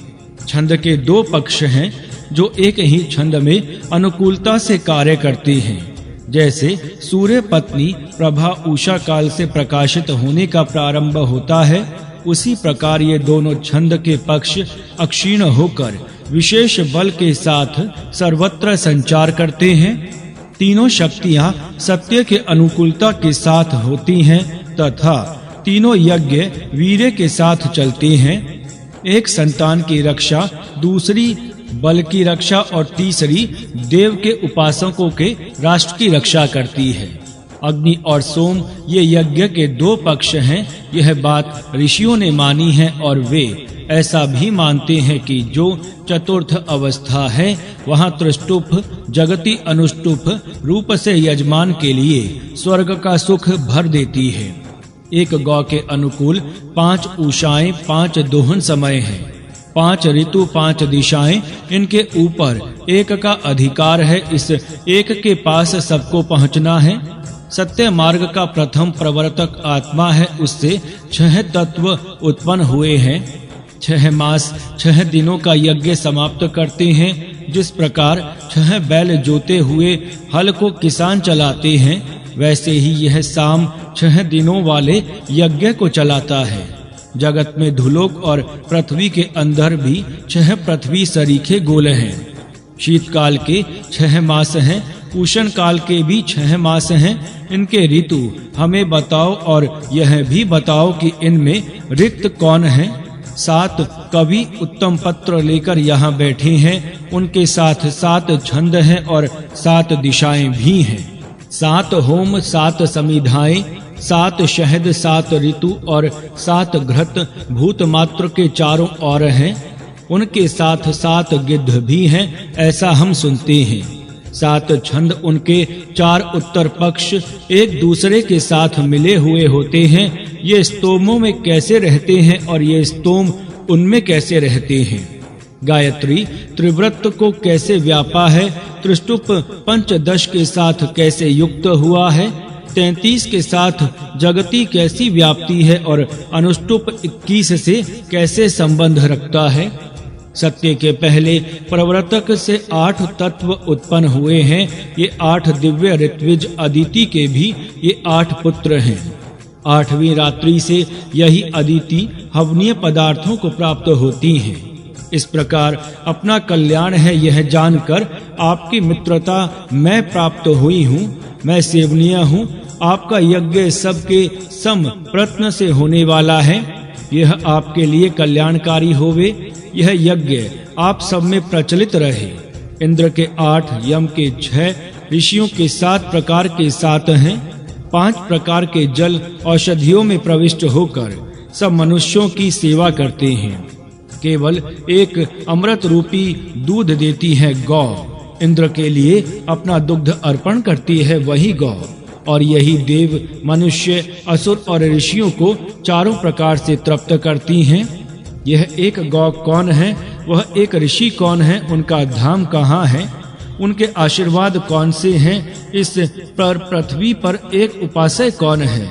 छंद के दो पक्ष हैं, जो एक ही छंद में अनुकूलता से कार्य करती हैं। जैसे सूर्य पत्नी प्रभा उषा काल से प्रकाशित होने का प्रारंभ होता है, उसी प्रकार ये दोनों छंद के पक्ष अक्षीण होकर विशेष बल के साथ सर्वत्र संचार करते हैं। तीनों शक्तियां सत्य के अनुकूलता के साथ होती हैं तथा तीनों यज्ञ वीर्य के साथ चलते हैं। एक संतान की रक्षा, दूसरी बल की रक्षा और तीसरी देव के उपासकों के राष्ट्र की रक्षा करती है। अग्नि और सोम ये यज्ञ के दो पक्ष हैं। यह बात ऋषियों ने मानी है और वे ऐसा भी मानते हैं कि जो चतुर्थ अवस्था है वहाँ त्रिष्टुप जगति अनुष्टुप रूप से यजमान के लिए स्वर्ग का सुख भर देती है। एक गौ के अनुकूल 5 उषाएं 5 दोहन समय हैं। 5 ऋतु 5 दिशाएं, इनके ऊपर एक का अधिकार है। इस एक के पास सबको पहुंचना है। सत्य मार्ग का प्रथम प्रवर्तक आत्मा है। उससे 6 तत्व उत्पन्न हुए हैं। 6 मास 6 दिनों का यज्ञ समाप्त करते हैं। जिस प्रकार 6 बैल जोते हुए हल को किसान चलाते हैं, वैसे ही यह साम 6 दिनों वाले यज्ञ को चलाता है। जगत में धुलोक और पृथ्वी के अंदर भी 6 पृथ्वी सरीखे गोल हैं। शीतकाल के 6 मास हैं, उष्ण काल के भी 6 मास हैं। इनके ऋतु हमें बताओ और यह भी बताओ कि इनमें रिक्त कौन है। 7 कवि उत्तम पत्र लेकर यहाँ बैठे हैं। उनके साथ 7 छंद हैं और 7 दिशाएं भी हैं। 7 होम 7 समिधाएं, 7 शहद 7 ऋतु और 7 घृत भूत मात्र के चारों ओर हैं। उनके साथ 7 गिद्ध भी हैं, ऐसा हम सुनते हैं। 7 छंद उनके 4 उत्तर पक्ष एक दूसरे के साथ मिले हुए होते हैं। ये स्तोमों में कैसे रहते हैं और ये स्तोम उनमें कैसे रहते हैं। गायत्री त्रिव्रत को कैसे व्यापा है, त्रिष्टुप पंचदश के साथ कैसे युक्त हुआ है, 33 के साथ जगती कैसी व्याप्ति है और अनुष्टुप 21 से कैसे संबंध रखता है। सत्य के पहले प्रवर्तक से 8 तत्व उत्पन्न हुए हैं। ये 8 दिव्य ऋत्विज अदिति के भी ये 8 पुत्र हैं। 8वीं रात्रि से यही अदिति हवनीय पदार्थों को प्राप्त होती हैं। इस प्रकार अपना कल्याण है यह जानकर आपकी मित्रता मैं प्राप्त हुई हूँ, मैं सेवनीय हूँ। आपका यज्ञ सबके सम प्रत्न से होने वाला है। यह आपके लिए कल्याणकारी होवे। यह यज्ञ आप सब में प्रचलित रहे। इंद्र के 8, यम के 6, ऋषियों के 7 प्रकार के 7 हैं। 5 प्रकार के जल औषधियों में प्रविष्ट होकर सब मनुष्यों की सेवा करते हैं। केवल एक अमृत रूपी दूध देती है गौ। इंद्र के लिए अपना दुग्ध अर्पण करती है वही गौ। और यही देव, मनुष्य, असुर और ऋषियों को चारों प्रकार से तृप्त करती हैं। यह एक गौ कौन है, वह एक ऋषि कौन है, उनका धाम कहाँ है, उनके आशीर्वाद कौन से हैं, इस पर पृथ्वी पर एक उपासक कौन है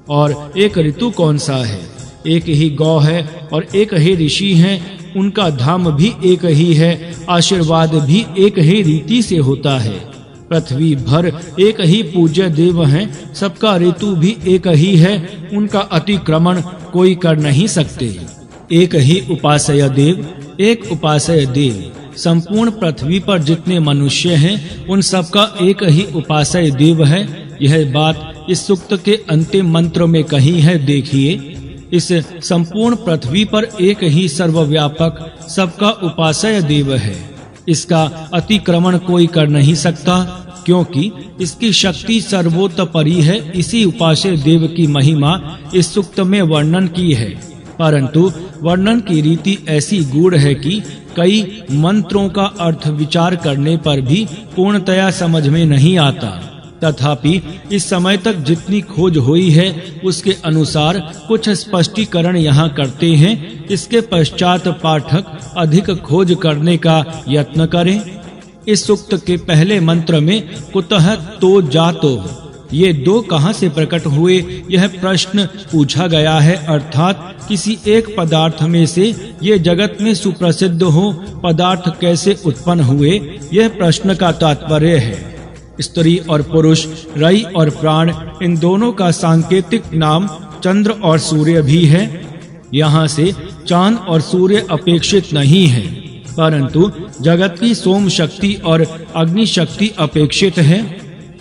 और एक ऋतु कौन सा है। एक ही गौ है और एक ही ऋषि हैं। उनका धाम भी एक ही है, आशीर्वाद भी एक ही रीति से होता है। पृथ्वी भर एक ही पूज्य देव हैं। सबका ऋतु भी एक ही है, उनका अतिक्रमण कोई कर नहीं सकते। एक ही उपासय देव, एक उपासय देव। संपूर्ण पृथ्वी पर जितने मनुष्य हैं, उन सबका एक ही उपासय देव है। यह बात इस सूक्त के अंतिम मंत्र में कही है। देखिए, इस संपूर्ण पृथ्वी पर एक ही सर्वव्यापक सबका उपासय देव है। इसका अतिक्रमण कोई कर नहीं सकता, क्योंकि इसकी शक्ति सर्वोत्तपरी है। इसी उपासय देव की महिमा इस सूक्त में वर्णन की है, परंतु वर्णन की रीति ऐसी गूढ़ है कि कई मंत्रों का अर्थ विचार करने पर भी पूर्णतया समझ में नहीं आता। तथापि इस समय तक जितनी खोज हुई है उसके अनुसार कुछ स्पष्टीकरण यहाँ करते हैं। इसके पश्चात पाठक अधिक खोज करने का यत्न करें। इस सूक्त के पहले मंत्र में कुतः तो जातो, ये दो कहाँ से प्रकट हुए, यह प्रश्न पूछा गया है। अर्थात किसी एक पदार्थ में से ये जगत में सुप्रसिद्ध हो पदार्थ कैसे उत्पन्न हुए, यह प्रश्न का तात्पर्य है। स्त्री और पुरुष, रई और प्राण, इन दोनों का सांकेतिक नाम चंद्र और सूर्य भी है। यहाँ से चांद और सूर्य अपेक्षित नहीं है, परंतु जगत की सोम शक्ति और अग्नि शक्ति अपेक्षित है।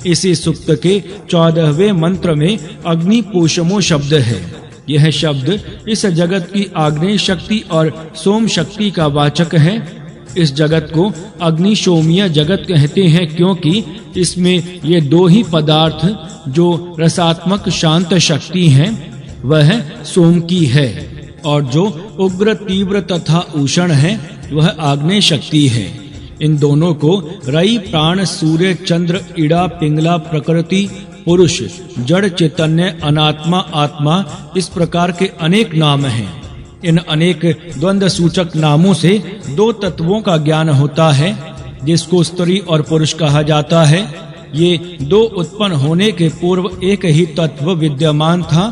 इसी सूक्त के 14वें मंत्र में अग्नि पोषमो शब्द है। यह शब्द इस जगत की आग्नेय शक्ति और सोम शक्ति का वाचक है। इस जगत को अग्नि सोमीय जगत कहते हैं, क्योंकि इसमें ये दो ही पदार्थ जो रसात्मक शांत शक्ति हैं वह सोम की है, और जो उग्र तीव्र तथा उष्ण है वह आग्नेय शक्ति है। इन दोनों को रई, प्राण, सूर्य, चंद्र, इड़ा, पिंगला, प्रकृति, पुरुष, जड़ चैतन्य, अनात्मा, आत्मा, इस प्रकार के अनेक नाम हैं। इन अनेक द्वंद्व सूचक नामों से दो तत्वों का ज्ञान होता है, जिसको स्त्री और पुरुष कहा जाता है। ये दो उत्पन्न होने के पूर्व एक ही तत्व विद्यमान था।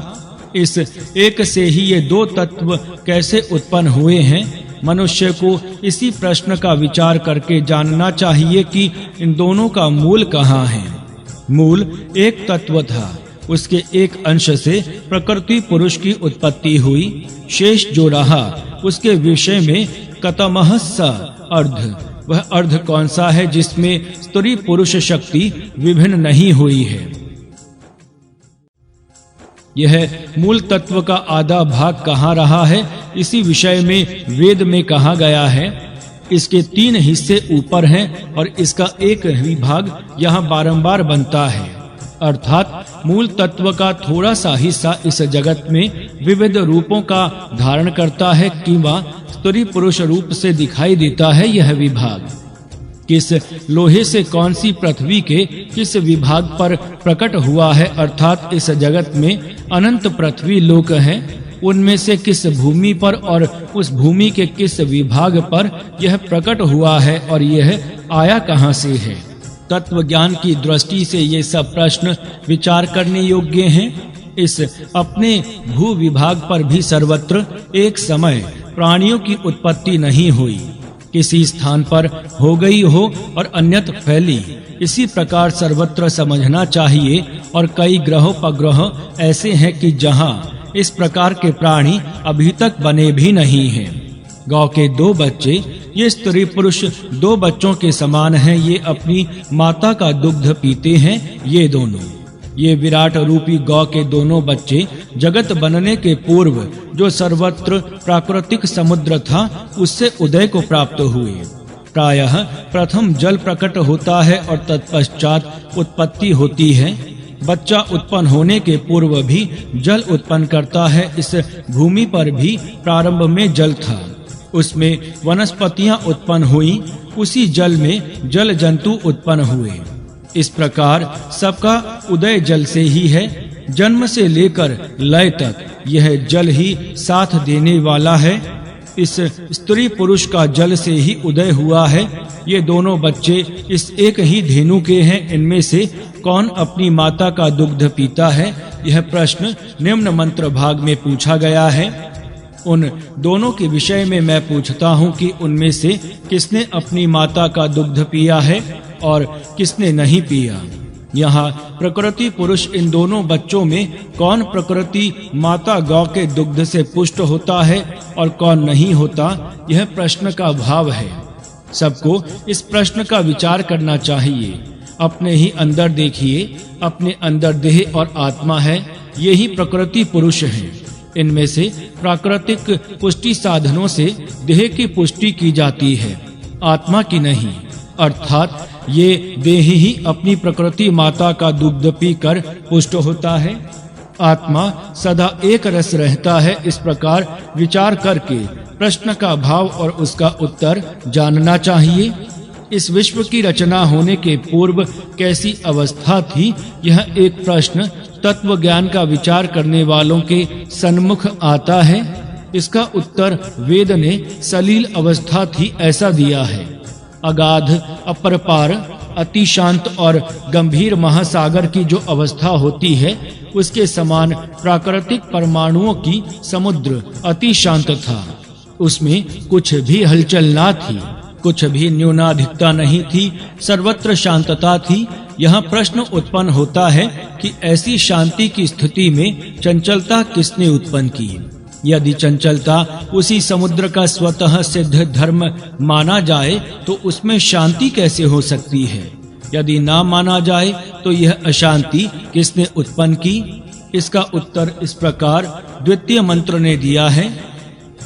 इस एक से ही ये दो तत्व कैसे उत्पन्न हुए हैं, मनुष्य को इसी प्रश्न का विचार करके जानना चाहिए कि इन दोनों का मूल कहाँ है। मूल एक तत्व था, उसके एक अंश से प्रकृति पुरुष की उत्पत्ति हुई। शेष जो रहा उसके विषय में कतमः स अर्ध, वह अर्ध कौन सा है जिसमें स्त्री पुरुष शक्ति विभिन्न नहीं हुई है। यह मूल तत्व का आधा भाग कहाँ रहा है, इसी विषय में वेद में कहा गया है। इसके 3 हिस्से ऊपर हैं और इसका एक ही भाग यहाँ बारंबार बनता है। अर्थात मूल तत्व का थोड़ा सा हिस्सा इस जगत में विविध रूपों का धारण करता है, किंवा स्त्री पुरुष रूप से दिखाई देता है। यह विभाग किस लोहे से कौन सी पृथ्वी के किस विभाग पर प्रकट हुआ है, अर्थात इस जगत में अनंत पृथ्वी लोक हैं, उनमें से किस भूमि पर और उस भूमि के किस विभाग पर यह प्रकट हुआ है, और यह आया कहाँ से है। तत्व ज्ञान की दृष्टि से ये सब प्रश्न विचार करने योग्य हैं। इस अपने भू विभाग पर भी सर्वत्र एक समय प्राणियों की उत्पत्ति नहीं हुई, किसी स्थान पर हो गई हो और अन्यत्र फैली। इसी प्रकार सर्वत्र समझना चाहिए। और कई ग्रहों उपग्रह ऐसे हैं कि जहाँ इस प्रकार के प्राणी अभी तक बने भी नहीं हैं। गौ के 2 बच्चे, ये स्त्री पुरुष 2 बच्चों के समान हैं। ये अपनी माता का दुग्ध पीते हैं। ये दोनों, ये विराट रूपी गौ के दोनों बच्चे जगत बनने के पूर्व जो सर्वत्र प्राकृतिक समुद्र था उससे उदय को प्राप्त हुए। प्रायः प्रथम जल प्रकट होता है और तत्पश्चात उत्पत्ति होती है। बच्चा उत्पन्न होने के पूर्व भी जल उत्पन्न करता है। इस भूमि पर भी प्रारंभ में जल था, उसमें वनस्पतियां उत्पन्न हुई, उसी जल में जल जंतु उत्पन्न हुए। इस प्रकार सबका उदय जल से ही है। जन्म से लेकर लय तक यह जल ही साथ देने वाला है। इस स्त्री पुरुष का जल से ही उदय हुआ है। ये दोनों बच्चे इस एक ही धेनु के हैं। इनमें से कौन अपनी माता का दुग्ध पीता है, यह प्रश्न निम्न मंत्र भाग में पूछा गया है। उन दोनों के विषय में मैं पूछता हूँ कि उनमें से किसने अपनी माता का दुग्ध पिया है और किसने नहीं पिया। यहाँ प्रकृति पुरुष इन दोनों बच्चों में कौन प्रकृति माता गौ के दुग्ध से पुष्ट होता है और कौन नहीं होता, यह प्रश्न का भाव है। सबको इस प्रश्न का विचार करना चाहिए। अपने ही अंदर देखिए, अपने अंदर देह और आत्मा है, यही प्रकृति पुरुष है। इनमें से प्राकृतिक पुष्टि साधनों से देह की पुष्टि की जाती है, आत्मा की नहीं। अर्थात ये देह ही अपनी प्रकृति माता का दुग्ध पीकर पुष्ट होता है। आत्मा सदा एक रस रहता है। इस प्रकार विचार करके प्रश्न का भाव और उसका उत्तर जानना चाहिए। इस विश्व की रचना होने के पूर्व कैसी अवस्था थी, यह एक प्रश्न तत्व ज्ञान का विचार करने वालों के सन्मुख आता है। इसका उत्तर वेद ने सलील अवस्था थी ऐसा दिया है। अगाध, अपरपार, अति शांत और गंभीर महासागर की जो अवस्था होती है, उसके समान प्राकृतिक परमाणुओं की समुद्र अति शांत था। उसमें कुछ भी हलचल ना थी, कुछ भी न्यूनाधिकता नहीं थी, सर्वत्र शांतता थी। यह प्रश्न उत्पन्न होता है कि ऐसी शांति की स्थिति में चंचलता किसने उत्पन्न की? यदि चंचलता उसी समुद्र का स्वतः सिद्ध धर्म माना जाए तो उसमें शांति कैसे हो सकती है? यदि ना माना जाए तो यह अशांति किसने उत्पन्न की? इसका उत्तर इस प्रकार द्वितीय मंत्र ने दिया है।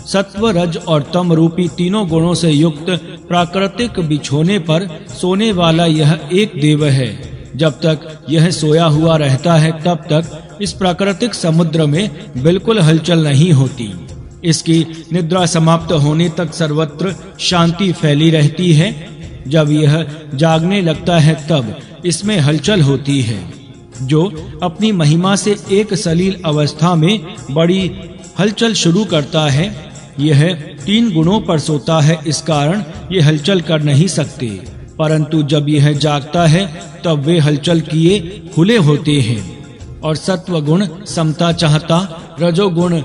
सत्व, रज और तम रूपी तीनों गुणों से युक्त प्राकृतिक बिछोने पर सोने वाला यह एक देव है। जब तक यह सोया हुआ रहता है तब तक इस प्राकृतिक समुद्र में बिल्कुल हलचल नहीं होती। इसकी निद्रा समाप्त होने तक सर्वत्र शांति फैली रहती है। जब यह जागने लगता है तब इसमें हलचल होती है। जो अपनी महिमा से एक सलील अवस्था में बड़ी हलचल शुरू करता है, यह तीन गुणों पर सोता है, इस कारण ये हलचल कर नहीं सकते। परंतु जब यह जागता है तब वे हलचल किए खुले होते हैं। और सत्व गुण समता चाहता, रजोगुण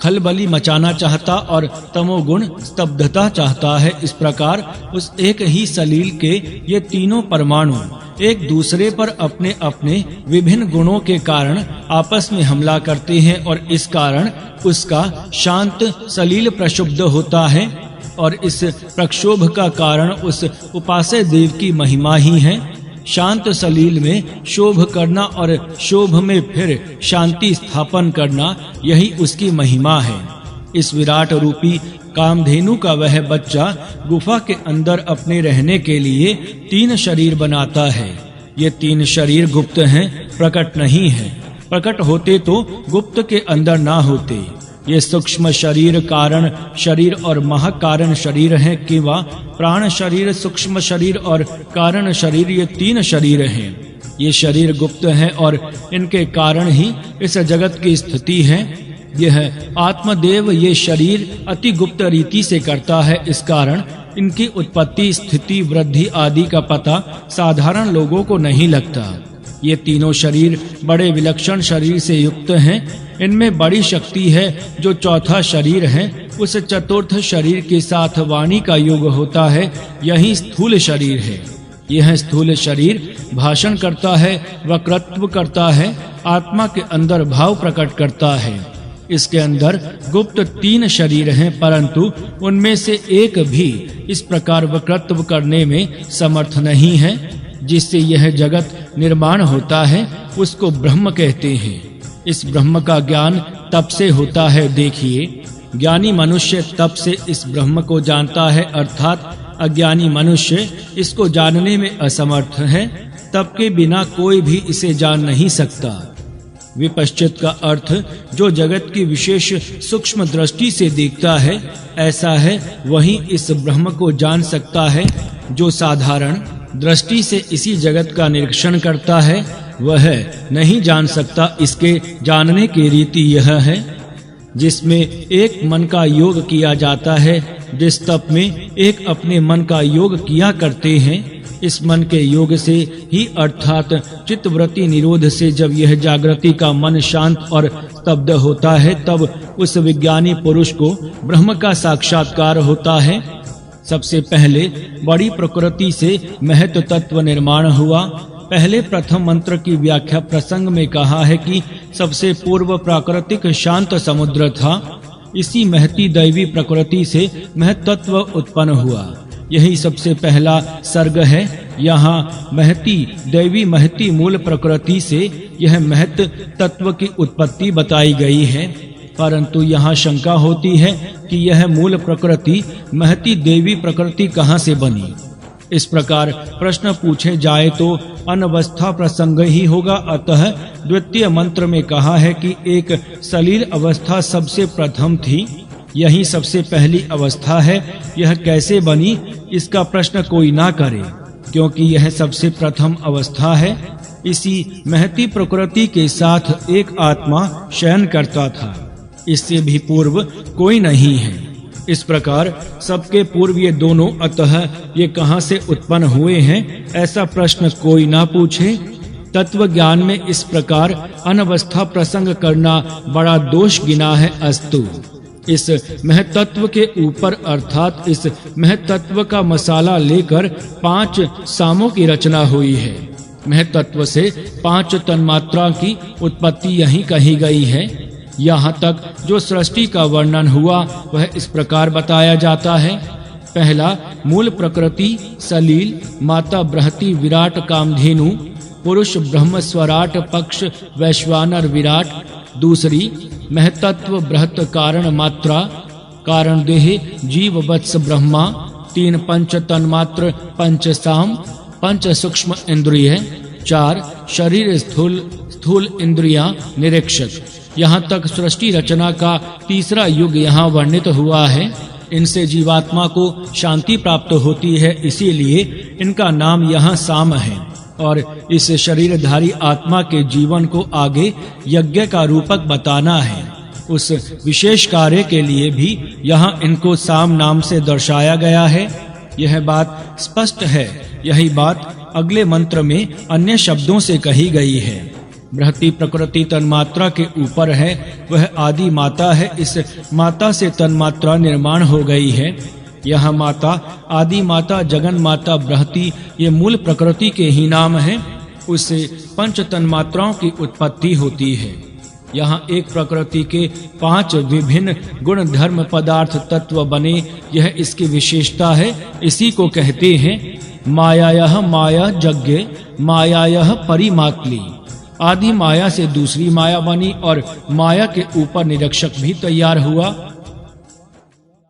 खलबली मचाना चाहता और तमोगुण स्तब्धता चाहता है। इस प्रकार उस एक ही सलील के ये तीनों परमाणु एक दूसरे पर अपने अपने विभिन्न गुणों के कारण आपस में हमला करते हैं और इस कारण उसका शांत सलील प्रक्षुब्ध होता है। और इस प्रक्षोभ का कारण उस उपास्य देव की महिमा ही है। शांत सलील में शोभ करना और शोभ में फिर शांति स्थापन करना, यही उसकी महिमा है। इस विराट रूपी कामधेनु का वह बच्चा गुफा के अंदर अपने रहने के लिए तीन शरीर बनाता है। ये तीन शरीर गुप्त हैं, प्रकट नहीं है। प्रकट होते तो गुप्त के अंदर ना होते। ये सूक्ष्म शरीर कारण शरीर और महाकारण शरीर हैं, किंवा प्राण शरीर, सूक्ष्म शरीर और कारण शरीर, ये तीन शरीर हैं। ये शरीर गुप्त हैं और इनके कारण ही इस जगत की स्थिति है। यह आत्मदेव ये शरीर अति गुप्त रीति से करता है। इस कारण इनकी उत्पत्ति, स्थिति, वृद्धि आदि का पता साधारण लोगों को नहीं लगता। ये तीनों शरीर बड़े विलक्षण शरीर से युक्त हैं। इनमें बड़ी शक्ति है। जो चौथा शरीर है, उस चतुर्थ शरीर के साथ वाणी का योग होता है, यही स्थूल शरीर है। यह स्थूल शरीर भाषण करता है, वक्तृत्व करता है, आत्मा के अंदर भाव प्रकट करता है। इसके अंदर गुप्त तीन शरीर हैं, परंतु उनमें से एक भी इस प्रकार वक्तृत्व करने में समर्थ नहीं है। जिससे यह जगत निर्माण होता है उसको ब्रह्म कहते हैं। इस ब्रह्म का ज्ञान तप से होता है। देखिए, ज्ञानी मनुष्य तप से इस ब्रह्म को जानता है, अर्थात अज्ञानी मनुष्य इसको जानने में असमर्थ है। तप के बिना कोई भी इसे जान नहीं सकता। विपश्चित का अर्थ जो जगत की विशेष सूक्ष्म दृष्टि से देखता है, ऐसा है वही इस ब्रह्म को जान सकता है। जो साधारण दृष्टि से इसी जगत का निरीक्षण करता है, वह नहीं जान सकता। इसके जानने की रीति यह है, जिसमें एक मन का योग किया जाता है, जिस तप में एक अपने मन का योग किया करते हैं, इस मन के योग से ही अर्थात चित्तवृत्ति निरोध से जब यह जागृति का मन शांत और स्तब्ध होता है, तब उस विज्ञानी पुरुष को ब्रह्म का साक्षात्कार होता है। सबसे पहले बड़ी प्रकृति से महत तत्व निर्माण हुआ। पहले प्रथम मंत्र की व्याख्या प्रसंग में कहा है कि सबसे पूर्व प्राकृतिक शांत समुद्र था। इसी महती दैवी प्रकृति से महत तत्व उत्पन्न हुआ। यही सबसे पहला सर्ग है। यहाँ महती दैवी महती मूल प्रकृति से यह महत तत्व की उत्पत्ति बताई गई है। परंतु यहाँ शंका होती है कि यह मूल प्रकृति महती देवी प्रकृति कहाँ से बनी। इस प्रकार प्रश्न पूछे जाए तो अनवस्था प्रसंग ही होगा। अतः द्वितीय मंत्र में कहा है कि एक सलील अवस्था सबसे प्रथम थी, यही सबसे पहली अवस्था है। यह कैसे बनी, इसका प्रश्न कोई ना करे, क्योंकि यह सबसे प्रथम अवस्था है। इसी महती प्रकृति के साथ एक आत्मा शयन करता था, इससे भी पूर्व कोई नहीं है। इस प्रकार सबके पूर्व ये दोनों, अतः ये कहां से उत्पन्न हुए हैं, ऐसा प्रश्न कोई ना पूछे। तत्व ज्ञान में इस प्रकार अनवस्था प्रसंग करना बड़ा दोष गिना है। अस्तु, इस महतत्व के ऊपर अर्थात इस महतत्व का मसाला लेकर 5 सामों की रचना हुई है। महतत्व से 5 तन्मात्रा की उत्पत्ति यहीं कही गई है। यहाँ तक जो सृष्टि का वर्णन हुआ वह इस प्रकार बताया जाता है। पहला, मूल प्रकृति सलील माता बृहति विराट कामधेनु पुरुष ब्रह्म स्वराट पक्ष वैश्वानर विराट। दूसरी, महतत्व बृहत कारण मात्रा कारण देह जीव वत्स ब्रह्मा। 3 पंच तन्मात्र पंच साम 5 सूक्ष्म इंद्रिय। 4 शरीर स्थूल इंद्रियां निरीक्षक। यहाँ तक सृष्टि रचना का तीसरा युग यहाँ वर्णित हुआ है। इनसे जीवात्मा को शांति प्राप्त होती है, इसीलिए इनका नाम यहाँ साम है। और इस शरीरधारी आत्मा के जीवन को आगे यज्ञ का रूपक बताना है। उस विशेष कार्य के लिए भी यहाँ इनको साम नाम से दर्शाया गया है। यह बात स्पष्ट है। यही बात अगले मंत्र में अन्य शब्दों से कही गई है। बृहति प्रकृति तन्मात्रा के ऊपर है, वह आदि माता है। इस माता से तन्मात्रा निर्माण हो गई है। यह माता आदि माता जगन माता बृहति ये मूल प्रकृति के ही नाम हैं। उससे 5 तन्मात्राओं की उत्पत्ति होती है। यहाँ एक प्रकृति के 5 विभिन्न गुण धर्म पदार्थ तत्व बने, यह इसकी विशेषता है। इसी को कहते हैं मायायः माया यज्ञ मायायः परिमातली। आदि माया से दूसरी माया बनी और माया के ऊपर निरीक्षक भी तैयार हुआ।